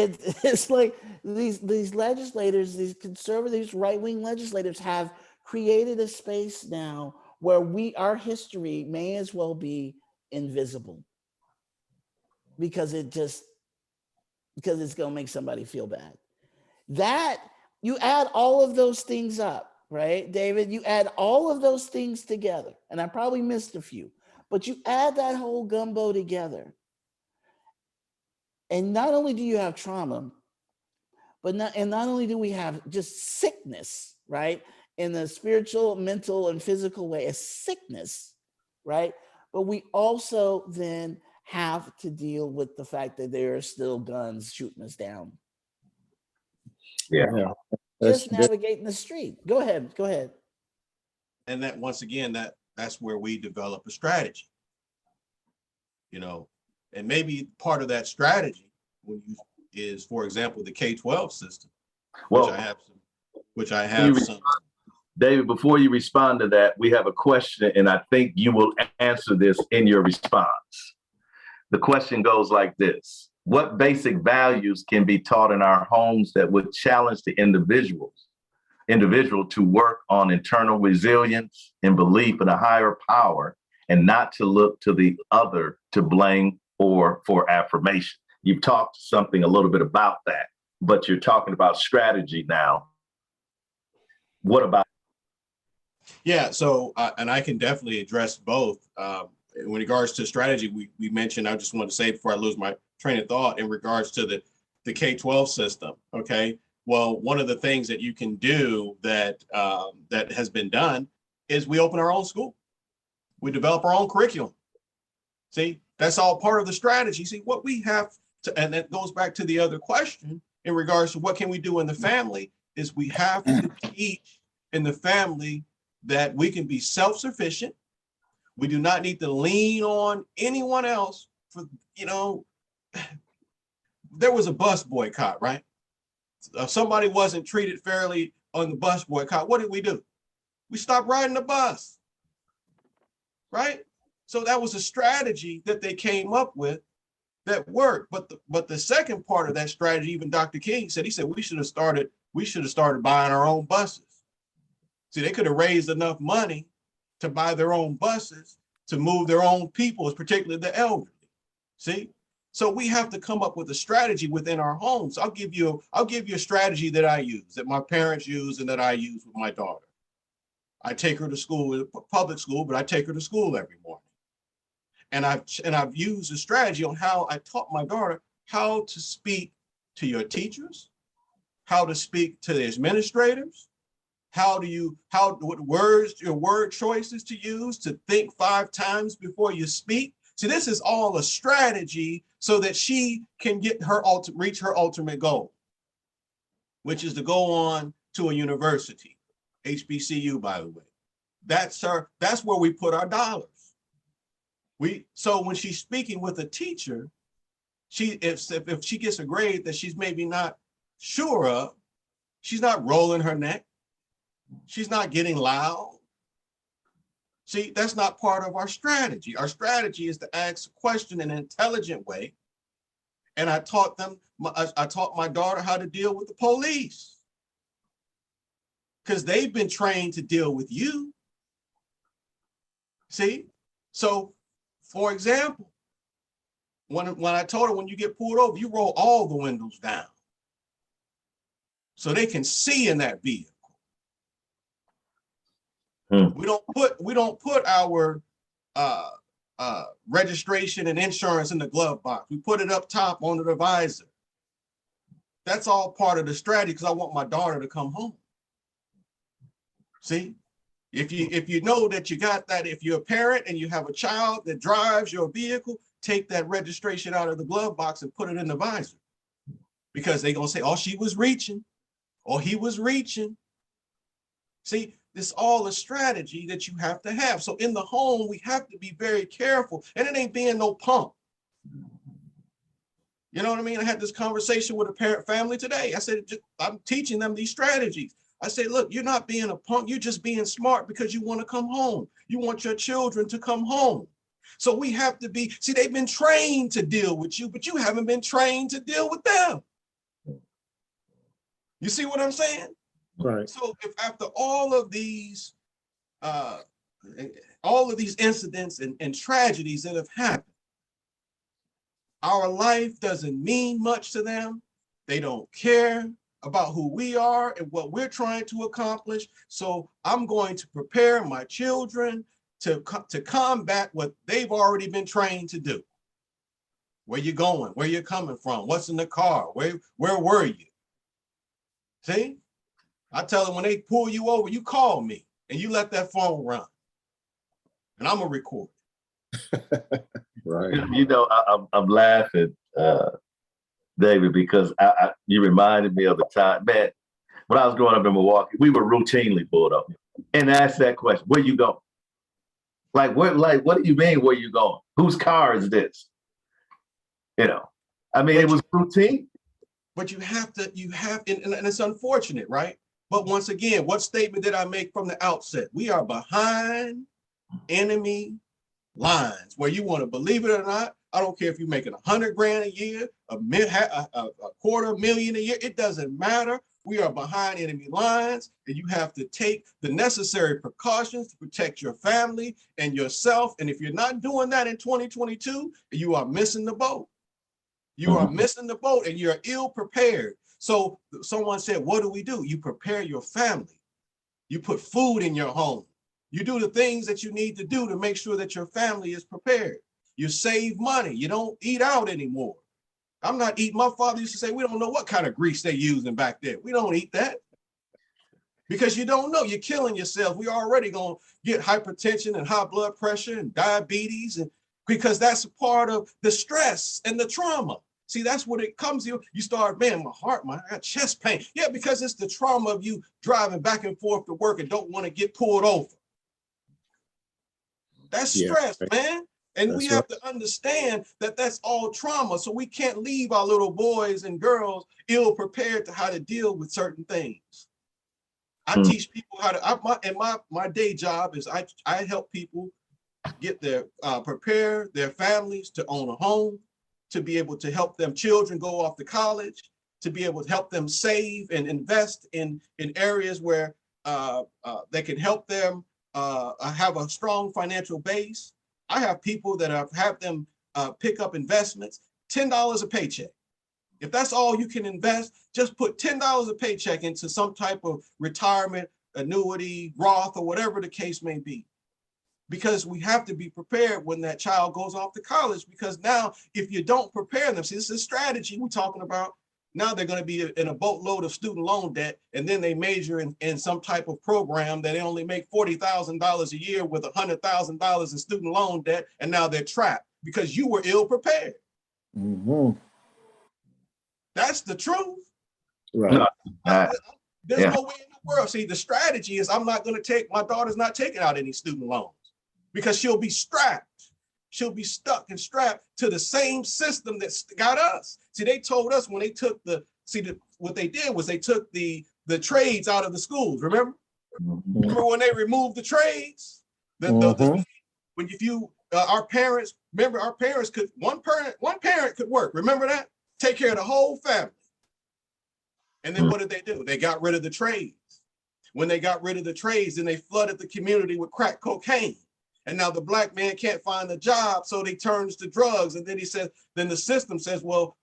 [SPEAKER 2] like these legislators, these conservative right-wing legislators have created a space now where our history may as well be invisible because it's going to make somebody feel bad. That you add all of those things up, right, David? You add all of those things together, and I probably missed a few, but you add that whole gumbo together. And not only do you have trauma, but not only do we have just sickness, right? In the spiritual, mental, and physical way, a sickness, right? But we also then have to deal with the fact that there are still guns shooting us down.
[SPEAKER 1] Yeah.
[SPEAKER 2] Just navigating the street. Go ahead.
[SPEAKER 3] And that, once again, that's where we develop a strategy, and maybe part of that strategy is, for example, the K-12 system, which I have some.
[SPEAKER 1] David, before you respond to that, we have a question, and I think you will answer this in your response. The question goes like this: what basic values can be taught in our homes that would challenge the individual to work on internal resilience and belief in a higher power and not to look to the other to blame or for affirmation. You've talked something a little bit about that, but you're talking about strategy now. What about?
[SPEAKER 3] Yeah, so and I can definitely address both. In regards to strategy, we mentioned, I just want to say before I lose my train of thought, in regards to the K-12 system. Okay, well, one of the things that you can do that that has been done is we open our own school. We develop our own curriculum. See, that's all part of the strategy. See, what we have to, and that goes back to the other question in regards to what can we do in the family, is we have to teach in the family that we can be self-sufficient. We do not need to lean on anyone else for, there was a bus boycott, right? If somebody wasn't treated fairly on the bus boycott, what did we do? We stopped riding the bus, right? So that was a strategy that they came up with that worked. But the second part of that strategy, even Dr. King said, he said, we should have started buying our own buses. See, they could have raised enough money to buy their own buses, to move their own people, particularly the elderly. See, so we have to come up with a strategy within our homes. I'll give you a strategy that I use, that my parents use, and that I use with my daughter. I take her to school, public school, but I take her to school every morning. And I've used a strategy on how I taught my daughter how to speak to your teachers, how to speak to the administrators, what words, your word choices to use, to think 5 times before you speak. See, this is all a strategy so that she can reach her ultimate goal, which is to go on to a university, HBCU, by the way. That's where we put our dollars. So when she's speaking with a teacher, if she gets a grade that she's maybe not sure of, she's not rolling her neck. She's not getting loud. See, that's not part of our strategy. Our strategy is to ask a question in an intelligent way. And I taught my daughter how to deal with the police, because they've been trained to deal with you. See, so for example, when I told her, when you get pulled over, you roll all the windows down so they can see in that vehicle. We don't put our registration and insurance in the glove box. We put it up top on the visor. That's all part of the strategy, because I want my daughter to come home. See, if you know that you got that, if you're a parent and you have a child that drives your vehicle, take that registration out of the glove box and put it in the visor, because they're gonna say, oh, she was reaching, or he was reaching. See, this is all a strategy that you have to have. So in the home, we have to be very careful, and it ain't being no punk. You know what I mean? I had this conversation with a parent family today. I said, I'm teaching them these strategies. I said, look, you're not being a punk. You're just being smart because you want to come home. You want your children to come home. So we have to be, see, they've been trained to deal with you, but you haven't been trained to deal with them. You see what I'm saying?
[SPEAKER 4] Right.
[SPEAKER 3] So if after all of these incidents and tragedies that have happened, our life doesn't mean much to them, they don't care about who we are and what we're trying to accomplish. So I'm going to prepare my children to combat what they've already been trained to do. Where you going? Where you coming from? What's in the car? Where were you? See? I tell them, when they pull you over, you call me and you let that phone run, and I'm gonna record.
[SPEAKER 4] Right.
[SPEAKER 1] I'm laughing, David, because you reminded me of the time, man, when I was growing up in Milwaukee, we were routinely pulled up and asked that question: where you going? Like, what do you mean, where you going? Whose car is this? I mean, it was routine.
[SPEAKER 3] But you have, and it's unfortunate, right? But once again, what statement did I make from the outset? We are behind enemy lines, where you want to believe it or not. I don't care if you're making $100,000 a year, a $250,000 a year. It doesn't matter. We are behind enemy lines, and you have to take the necessary precautions to protect your family and yourself. And if you're not doing that in 2022, you are missing the boat. You are missing the boat, and you're ill prepared. So someone said, what do? You prepare your family. You put food in your home. You do the things that you need to do to make sure that your family is prepared. You save money. You don't eat out anymore. I'm not eating. My father used to say, we don't know what kind of grease they using back there. We don't eat that. Because you don't know. You're killing yourself. We're already going to get hypertension and high blood pressure and diabetes, and because that's a part of the stress and the trauma. See, that's what it comes to. You start, man, my heart, I got chest pain. Yeah, because it's the trauma of you driving back and forth to work and don't want to get pulled over. That's stress, man. And we have to understand that that's all trauma. So we can't leave our little boys and girls ill prepared to how to deal with certain things. I teach people how to, my day job is I help people get their, prepare their families to own a home, to be able to help them children go off to college, to be able to help them save and invest in areas where they can help them have a strong financial base. I have people that I've had them pick up investments, $10 a paycheck. If that's all you can invest, just put $10 a paycheck into some type of retirement, annuity, Roth, or whatever the case may be. Because we have to be prepared when that child goes off to college, because now if you don't prepare them, see, this is strategy we're talking about. Now they're going to be in a boatload of student loan debt, and then they major in some type of program that they only make $40,000 a year with $100,000 in student loan debt, and now they're trapped because you were ill prepared. That's the truth.
[SPEAKER 4] Right.
[SPEAKER 3] There's no way in the world. See, the strategy is I'm not going to take, my daughter's not taking out any student loans because she'll be strapped. She'll be stuck and strapped to the same system that got us. See, they told us when they took what they did was they took the trades out of the schools. Remember when they removed the trades? When our parents, remember our parents could, one parent could work. Remember that? Take care of the whole family. And then what did they do? They got rid of the trades. When they got rid of the trades, then they flooded the community with crack cocaine. And now the black man can't find a job, so he turns to drugs. And then he says, then the system says, well,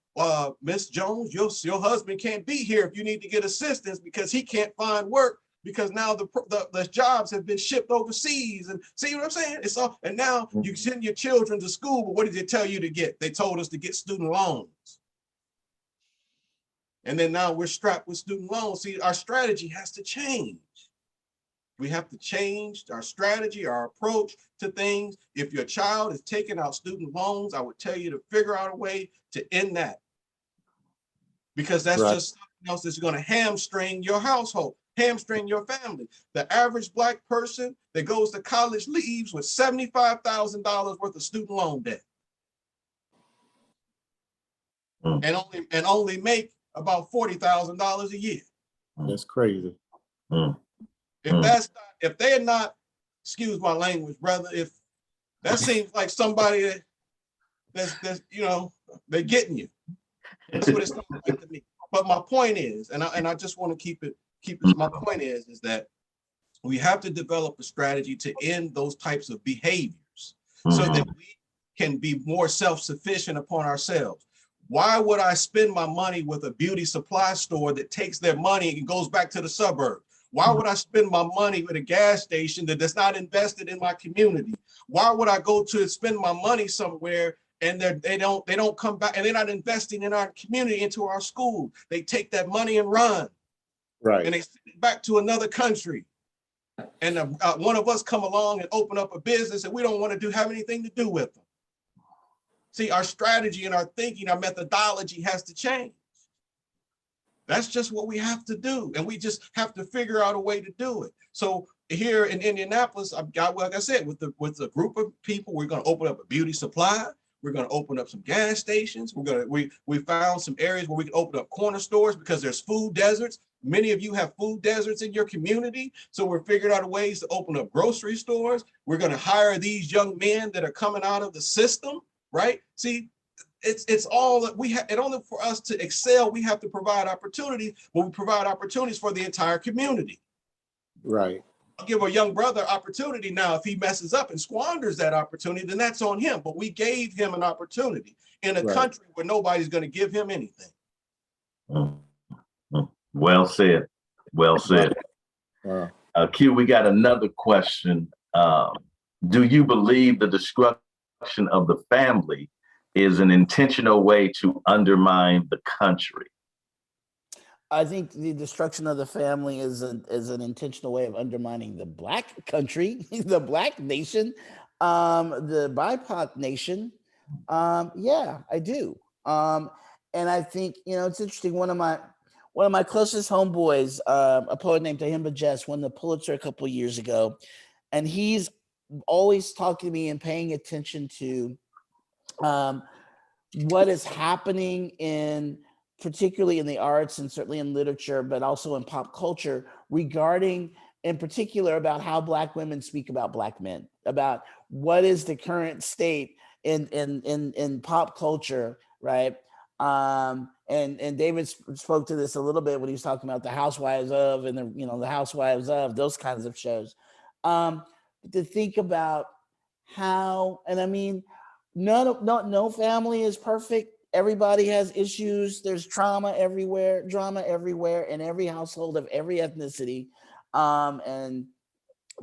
[SPEAKER 3] Miss Jones, your husband can't be here if you need to get assistance because he can't find work because now the jobs have been shipped overseas. And see what I'm saying? It's all, and now you send your children to school, but what did they tell you to get? They told us to get student loans. And then now we're strapped with student loans. See, our strategy has to change. We have to change our strategy, our approach to things. If your child is taking out student loans, I would tell you to figure out a way to end that. Because that's just something else that's going to hamstring your household, hamstring your family. The average black person that goes to college leaves with $75,000 worth of student loan debt. And only make about $40,000 a year.
[SPEAKER 4] That's crazy.
[SPEAKER 3] If they're not, excuse my language, brother, if that seems like somebody that's they're getting you. That's what it sounds like to me. But my point is, and I just want to keep it, my point is that we have to develop a strategy to end those types of behaviors so that we can be more self-sufficient upon ourselves. Why would I spend my money with a beauty supply store that takes their money and goes back to the suburbs? Why would I spend my money with a gas station that's not invested in my community? Why would I go to spend my money somewhere and they don't come back and they're not investing in our community, into our school? They take that money and run. Right. And they send it back to another country. And one of us come along and open up a business and we don't want to have anything to do with them. See, our strategy and our thinking, our methodology has to change. That's just what we have to do. And we just have to figure out a way to do it. So here in Indianapolis, I've got, like I said, with a group of people, we're going to open up a beauty supply. We're going to open up some gas stations. We found some areas where we can open up corner stores because there's food deserts. Many of you have food deserts in your community. So we're figuring out ways to open up grocery stores. We're going to hire these young men that are coming out of the system, right? See, it's all that we have. In order for us to excel, we have to provide opportunity, but we provide opportunities for the entire community.
[SPEAKER 4] Right.
[SPEAKER 3] I'll give a young brother opportunity. Now, if he messes up and squanders that opportunity, then that's on him. But we gave him an opportunity in a country where nobody's going to give him anything.
[SPEAKER 1] Well said. Well said. Q, we got another question. Do you believe the destruction of the family is an intentional way to undermine the country?
[SPEAKER 2] I think the destruction of the family is an intentional way of undermining the Black country, the Black nation, the BIPOC nation. Yeah, I do. And I think, it's interesting. One of my closest homeboys, a poet named Tahimba Jess, won the Pulitzer a couple of years ago, and he's always talking to me and paying attention to what is happening particularly in the arts and certainly in literature, but also in pop culture, regarding, in particular, about how Black women speak about Black men, about what is the current state in pop culture, right? And David spoke to this a little bit when he was talking about the Housewives of and the Housewives of those kinds of shows. To think about how, and I mean, no family is perfect. Everybody has issues. There's drama everywhere in every household of every ethnicity. And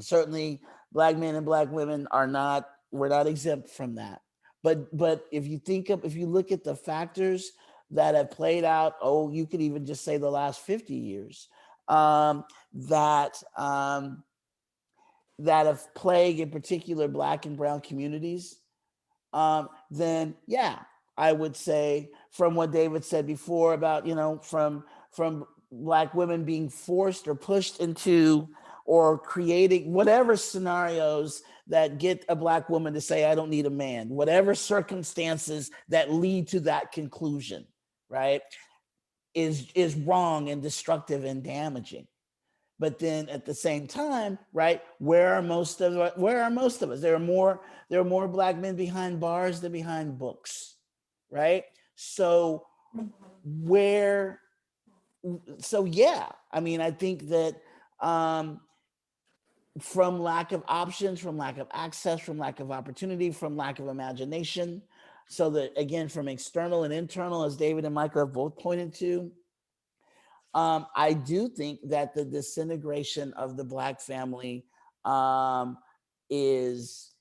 [SPEAKER 2] certainly Black men and Black women we're not exempt from that. But if you look at the factors that have played out, you could even just say the last 50 years, that have plagued in particular Black and brown communities, then yeah, I would say, from what David said before about, from Black women being forced or pushed into or creating whatever scenarios that get a Black woman to say, I don't need a man, whatever circumstances that lead to that conclusion, right, is wrong and destructive and damaging. But then at the same time, right, where are most of us? There are more Black men behind bars than behind books, right? So yeah, I mean, I think that from lack of options, from lack of access, from lack of opportunity, from lack of imagination, so that, again, from external and internal, as David and Michael have both pointed to, I do think that the disintegration of the Black family is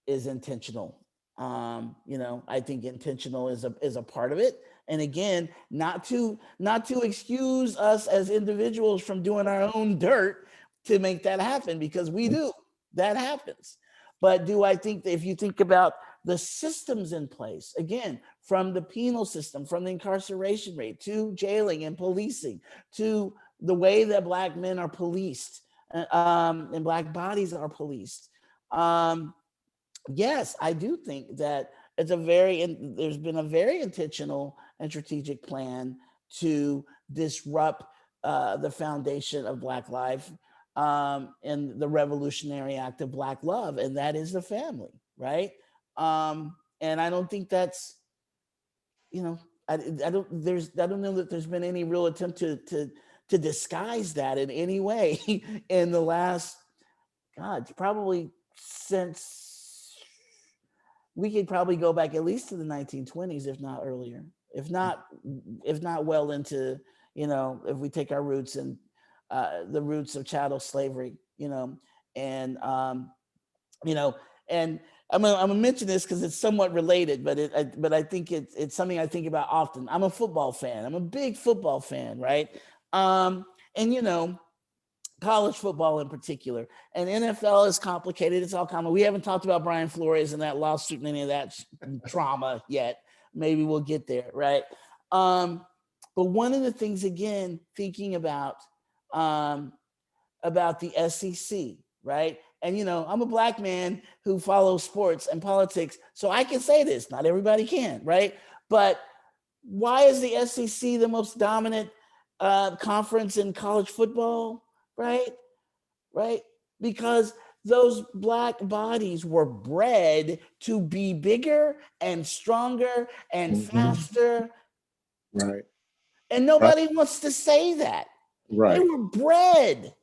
[SPEAKER 2] intentional. I think intentional is a part of it. And again, not to excuse us as individuals from doing our own dirt to make that happen, because we do. That happens. But do I think that if you think about the systems in place, again, from the penal system, from the incarceration rate to jailing and policing, to the way that Black men are policed, and Black bodies are policed, yes, I do think that there's been a very intentional and strategic plan to disrupt the foundation of Black life, and the revolutionary act of Black love, and that is the family, right? And I don't think that's, I don't know that there's been any real attempt to disguise that in any way in the last, probably since, we could probably go back at least to the 1920s, if not earlier, if not well into, if we take our roots in the roots of chattel slavery, and and I'm gonna mention this because it's somewhat related, but I think it's something I think about often. I'm a football fan. I'm a big football fan, right? And college football in particular, and NFL is complicated. It's all common. We haven't talked about Brian Flores and that lawsuit and any of that trauma yet. Maybe we'll get there, right? But one of the things, again, thinking about the SEC, right? And I'm a Black man who follows sports and politics, so I can say this. Not everybody can, right? But why is the SEC the most dominant conference in college football? Right? Because those Black bodies were bred to be bigger and stronger and faster.
[SPEAKER 4] Right.
[SPEAKER 2] And nobody wants to say that.
[SPEAKER 4] Right.
[SPEAKER 2] They were bred,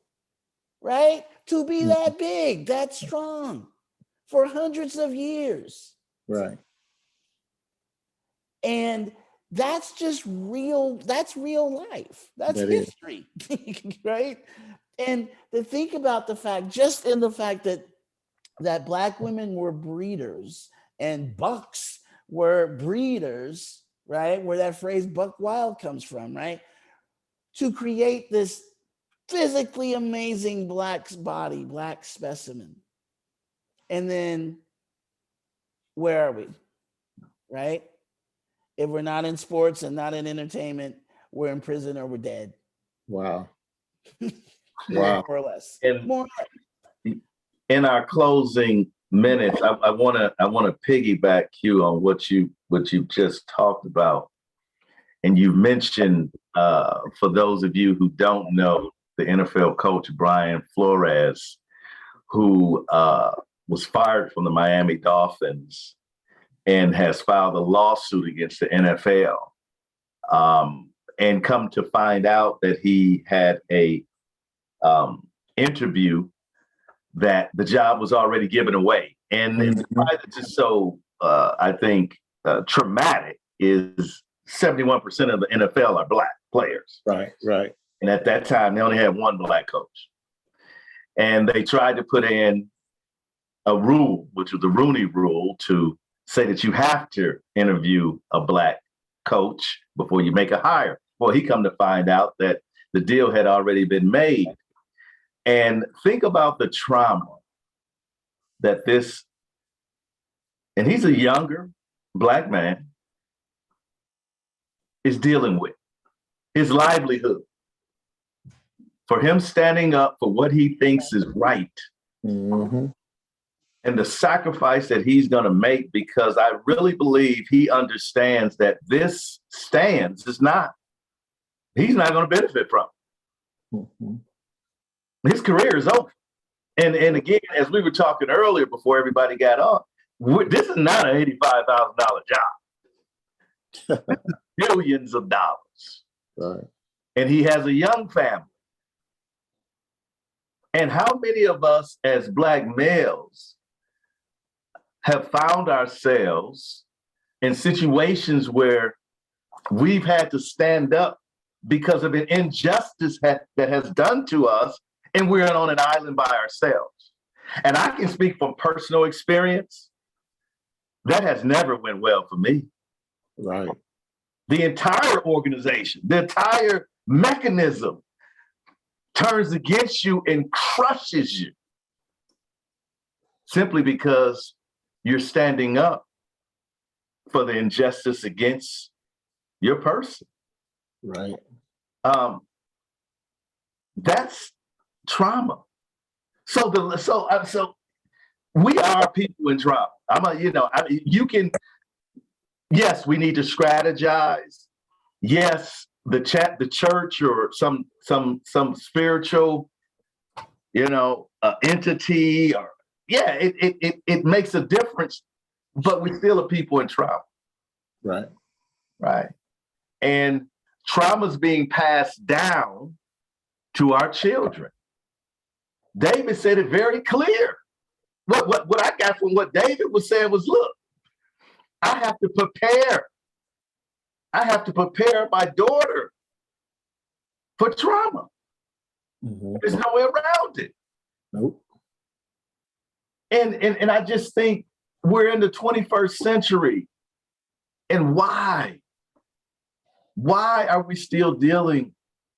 [SPEAKER 2] right, to be that big, that strong for hundreds of years.
[SPEAKER 4] Right.
[SPEAKER 2] And that's just real, that's real life. That's
[SPEAKER 4] That is.
[SPEAKER 2] history, right? And to think about the fact, just in the fact that Black women were breeders and bucks were breeders, right? Where that phrase buck wild comes from, right? To create this physically amazing Black body, Black specimen. And then where are we, right? If we're not in sports and not in entertainment, we're in prison or we're dead.
[SPEAKER 4] Wow.
[SPEAKER 2] More or less.
[SPEAKER 1] And
[SPEAKER 2] More.
[SPEAKER 1] in our closing minutes, I want to piggyback you on what you just talked about. And you mentioned, for those of you who don't know, the NFL coach Brian Flores, who was fired from the Miami Dolphins and has filed a lawsuit against the NFL, and come to find out that he had a interview that the job was already given away. And why it's just so, I think, traumatic is 71% of the NFL are Black players.
[SPEAKER 4] Right. Right.
[SPEAKER 1] And at that time, they only had one Black coach. And they tried to put in a rule, which was the Rooney Rule, to say that you have to interview a Black coach before you make a hire. Well, he come to find out that the deal had already been made. And think about the trauma that this, and he's a younger Black man, is dealing with. His livelihood. For him standing up for what he thinks is right. And the sacrifice that he's going to make, because I really believe he understands that this stance is not, he's not going to benefit from it. His career is over. And again, as we were talking earlier before everybody got on, this is not an $85,000 job. Billions of dollars.
[SPEAKER 4] Right.
[SPEAKER 1] And he has a young family. And how many of us as Black males have found ourselves in situations where we've had to stand up because of an injustice that has done to us, and we're on an island by ourselves? And I can speak from personal experience. That has never went well for me.
[SPEAKER 4] Right.
[SPEAKER 1] The entire organization, the entire mechanism turns against you and crushes you simply because you're standing up for the injustice against your person.
[SPEAKER 4] Right.
[SPEAKER 1] That's trauma. So we are people in trauma. You can. Yes, we need to strategize. Yes, the church or some spiritual, entity, or it makes a difference, but we still are people in trauma.
[SPEAKER 4] Right.
[SPEAKER 1] Right. And trauma's being passed down to our children. David said it very clear. What I got from what David was saying was, look, I have to prepare. I have to prepare my daughter for trauma. There's no way around it.
[SPEAKER 4] Nope.
[SPEAKER 1] And I just think we're in the 21st century. And why? Why are we still dealing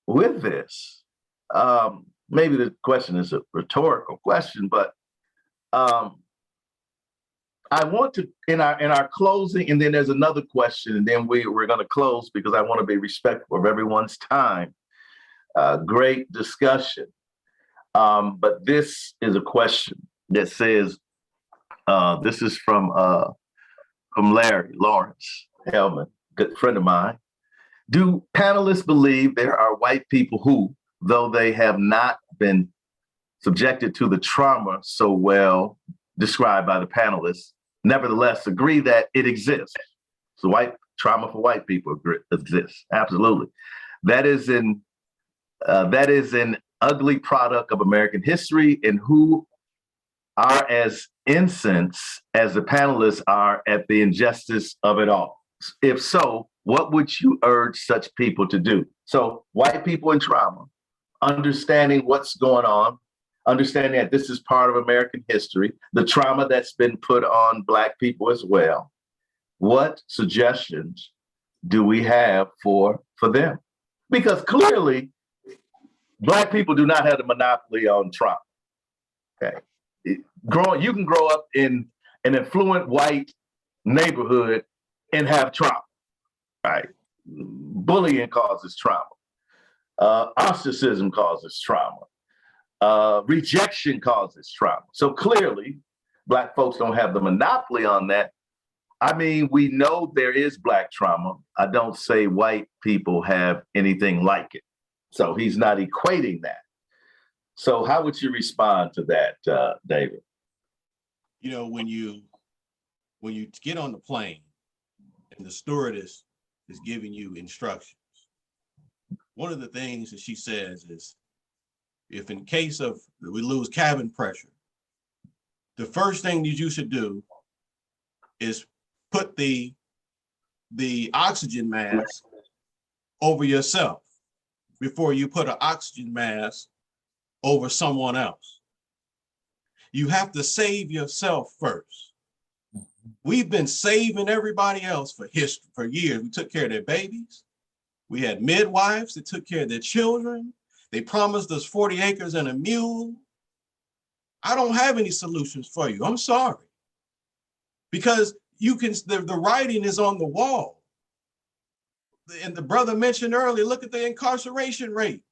[SPEAKER 1] with this? Maybe the question is a rhetorical question, but I want to, in our closing, and then there's another question, and then we're going to close because I want to be respectful of everyone's time. Great discussion. But this is a question that says, this is from Larry Lawrence Hellman, good friend of mine. Do panelists believe there are white people who, though they have not been subjected to the trauma so well described by the panelists, nevertheless agree that it exists. So white trauma for white people exists. Absolutely. That is an ugly product of American history, and who are as incensed as the panelists are at the injustice of it all. If so, what would you urge such people to do? So white people in trauma, understanding what's going on, understanding that this is part of American history, the trauma that's been put on Black people as well. What suggestions do we have for them? Because clearly, Black people do not have the monopoly on trauma. Okay, you can grow up in an affluent white neighborhood and have trauma. Right, bullying causes trauma. Ostracism causes trauma. Rejection causes trauma. So clearly, Black folks don't have the monopoly on that. I mean, we know there is Black trauma. I don't say white people have anything like it. So he's not equating that. So how would you respond to that, David?
[SPEAKER 3] You know, when you get on the plane and the stewardess is giving you instructions, one of the things that she says is, if in case of we lose cabin pressure, the first thing that you should do is put the oxygen mask over yourself before you put an oxygen mask over someone else. You have to save yourself first. We've been saving everybody else for years. We took care of their babies. We had midwives that took care of their children. They promised us 40 acres and a mule. I don't have any solutions for you. I'm sorry. Because the writing is on the wall. And the brother mentioned earlier, look at the incarceration rate.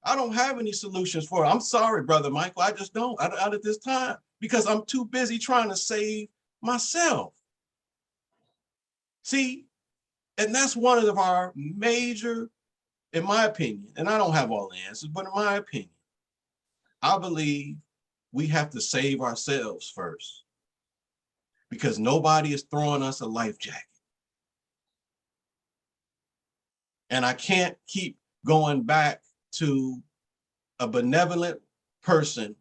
[SPEAKER 3] I don't have any solutions for it. I'm sorry, Brother Michael. I just don't, out at this time, because I'm too busy trying to save myself. See, and that's one of our major, in my opinion, and I don't have all the answers, but in my opinion, I believe we have to save ourselves first, because nobody is throwing us a life jacket. And I can't keep going back to a benevolent person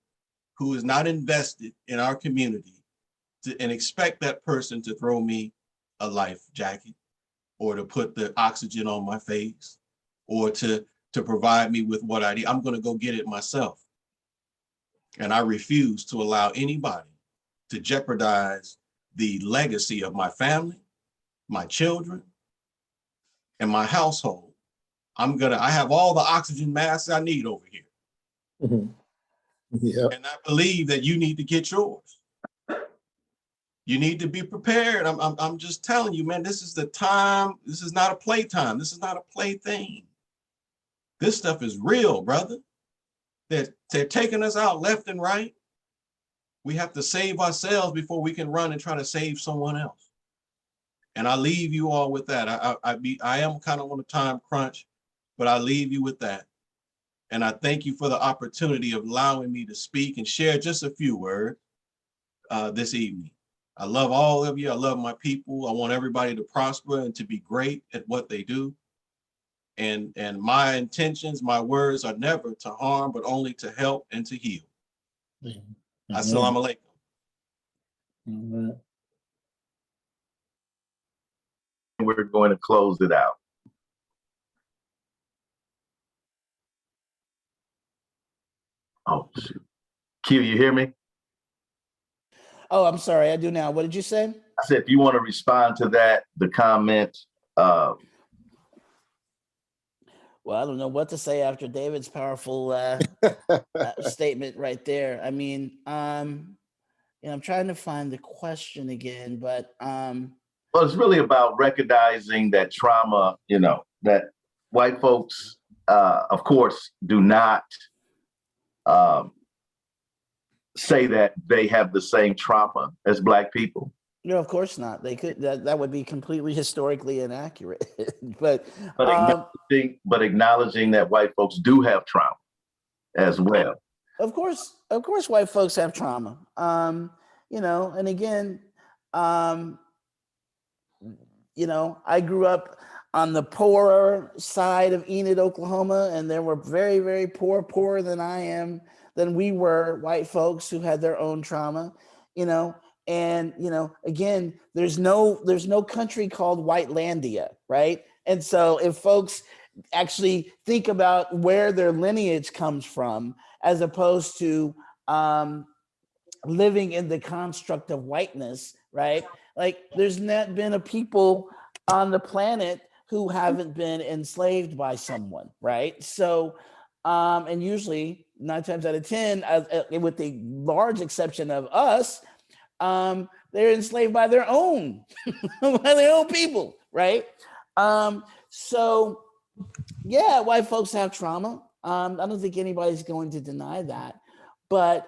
[SPEAKER 3] who is not invested in our community and expect that person to throw me a life jacket, or to put the oxygen on my face, or to provide me with what I need. I'm going to go get it myself. And I refuse to allow anybody to jeopardize the legacy of my family, my children, and my household. I have all the oxygen masks I need over here.
[SPEAKER 4] Mm-hmm. Yeah.
[SPEAKER 3] And I believe that you need to get yours. You need to be prepared. I'm just telling you, man, this is the time. This is not a playtime. This is not a plaything. This stuff is real, brother. They're taking us out left and right. We have to save ourselves before we can run and try to save someone else. And I leave you all with that. I am kind of on a time crunch, but I leave you with that. And I thank you for the opportunity of allowing me to speak and share just a few words this evening. I love all of you. I love my people. I want everybody to prosper and to be great at what they do. And my intentions, my words are never to harm, but only to help and to heal. Mm-hmm. Assalamu alaikum.
[SPEAKER 4] Mm-hmm.
[SPEAKER 1] We're going to close it out. Oh, shoot. Q, you hear me?
[SPEAKER 2] Oh, I'm sorry. I do now. What did you say?
[SPEAKER 1] I said, if you want to respond to that, the comment.
[SPEAKER 2] Well, I don't know what to say after David's powerful statement right there. I mean, I'm trying to find the question again, but
[SPEAKER 1] well, it's really about recognizing that trauma, that white folks, of course, do not say that they have the same trauma as Black people.
[SPEAKER 2] No, of course not. They could. That would be completely historically inaccurate. but
[SPEAKER 1] acknowledging that white folks do have trauma. as well.
[SPEAKER 2] Of course, white folks have trauma. And again, I grew up on the poorer side of Enid, Oklahoma, and there were very, very poorer than we were, white folks who had their own trauma, and again, there's no country called Whitelandia, right? And so if folks actually think about where their lineage comes from, as opposed to living in the construct of whiteness, right? Like there's not been a people on the planet who haven't been enslaved by someone, right? So, and usually 9 times out of 10, with the large exception of us, they're enslaved by their own, by their own people, right? So yeah, white folks have trauma. I don't think anybody's going to deny that, but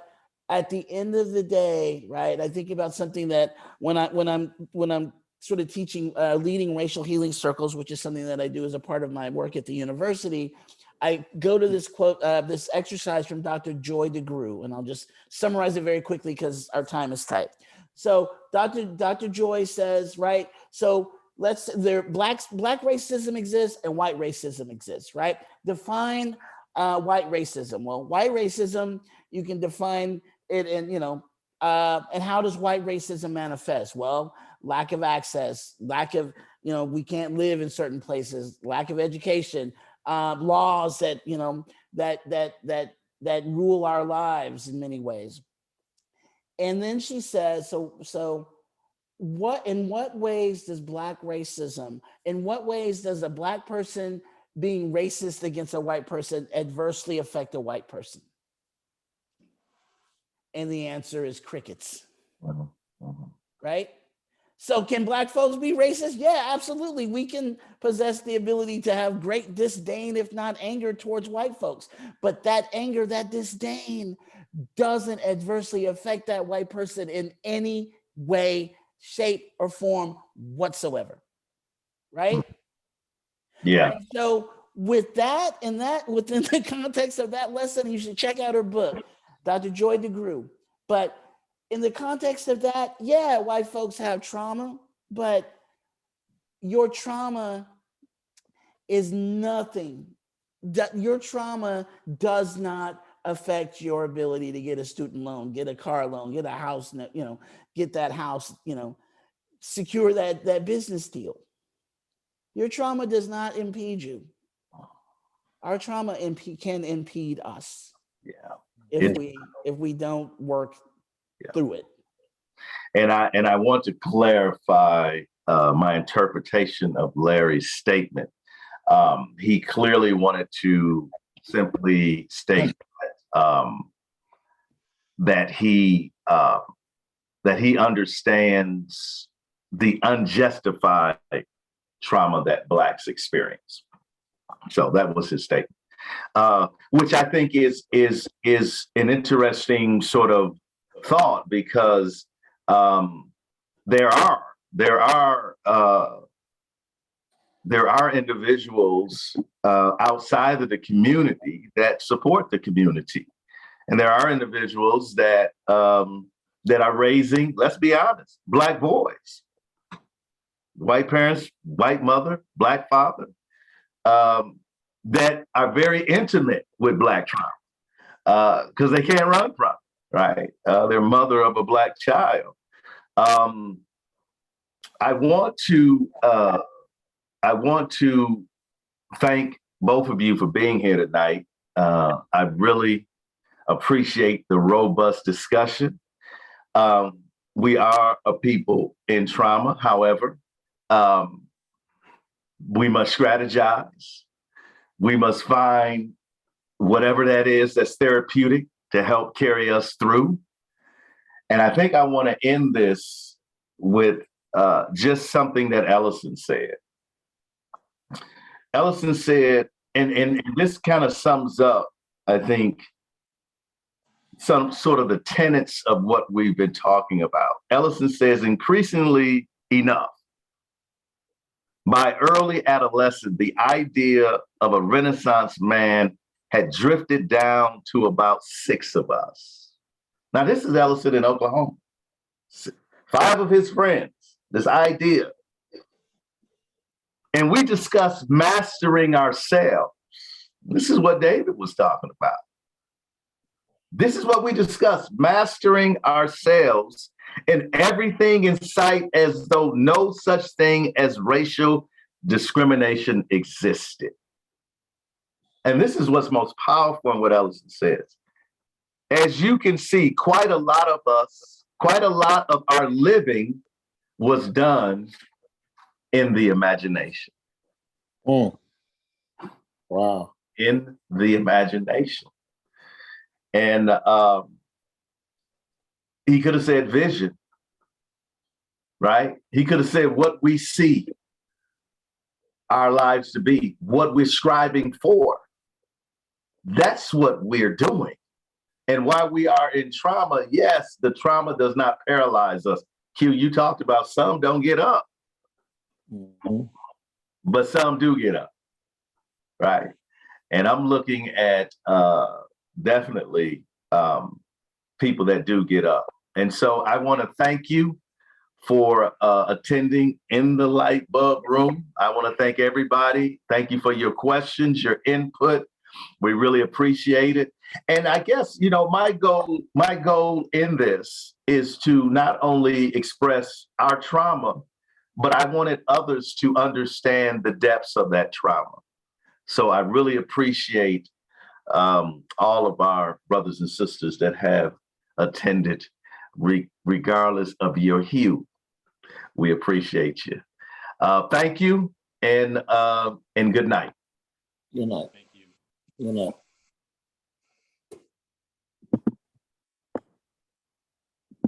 [SPEAKER 2] at the end of the day, right? I think about something that when I'm sort of teaching, leading racial healing circles, which is something that I do as a part of my work at the university, I go to this quote, this exercise from Dr. Joy DeGruy, and I'll just summarize it very quickly because our time is tight. So Dr. Joy says, right? So black racism exists and white racism exists, right? Define white racism. Well, white racism, you can define it in, and how does white racism manifest? Well, lack of access, lack of, we can't live in certain places, lack of education, laws that, that rule our lives in many ways. And then she says, so in what ways does black racism, in what ways does a black person being racist against a white person adversely affect a white person? And the answer is crickets, right? So can black folks be racist? Yeah, absolutely. We can possess the ability to have great disdain, if not anger, towards white folks. But that anger, that disdain doesn't adversely affect that white person in any way, shape, or form whatsoever, right?
[SPEAKER 1] Yeah.
[SPEAKER 2] And so with that, within the context of that lesson, you should check out her book, Dr. Joy DeGruy. But in the context of that, yeah, white folks have trauma, but your trauma is nothing. Your trauma does not affect your ability to get a student loan, get a car loan, get a house, get that house, secure that business deal. Your trauma does not impede you. Our trauma can impede us.
[SPEAKER 1] Yeah.
[SPEAKER 2] If we don't work through it.
[SPEAKER 1] And I want to clarify my interpretation of Larry's statement. He clearly wanted to simply state that he understands the unjustified trauma that Blacks experience. So that was his statement, which I think is an interesting sort of thought, because there are individuals outside of the community that support the community, and there are individuals that are raising, let's be honest, Black boys, white parents, white mother, Black father, that are very intimate with Black trauma because they can't run from it, right? They're mother of a Black child. I want to thank both of you for being here tonight. I really appreciate the robust discussion. We are a people in trauma. However, we must strategize. We must find whatever that is that's therapeutic to help carry us through. And I think I want to end this with just something that Ellison said. Ellison said, and this kind of sums up, I think, some sort of the tenets of what we've been talking about. Ellison says, increasingly enough, by early adolescence, the idea of a Renaissance man had drifted down to about 6 of us. Now, this is Ellison in Oklahoma. 5 of his friends, this idea. And we discussed mastering ourselves. This is what David was talking about. This is what we discussed, mastering ourselves and everything in sight as though no such thing as racial discrimination existed. And this is what's most powerful in what Ellison says. As you can see, quite a lot of our living was done in the imagination.
[SPEAKER 4] Mm. Wow.
[SPEAKER 1] In the imagination. And he could have said vision, right? He could have said what we see our lives to be, what we're striving for. That's what we're doing. And while we are in trauma, yes, the trauma does not paralyze us. Q, you talked about some don't get up, but some do get up, right? And I'm looking at definitely people that do get up. And so I want to thank you for attending in the light bulb room. I want to thank everybody. Thank you for your questions, your input. We really appreciate it. And I guess, you know, my goal in this is to not only express our trauma, but I wanted others to understand the depths of that trauma. So I really appreciate all of our brothers and sisters that have attended, regardless of your hue. We appreciate you. Thank you, and good night.
[SPEAKER 4] Good night.
[SPEAKER 3] Thank you.
[SPEAKER 4] Good night.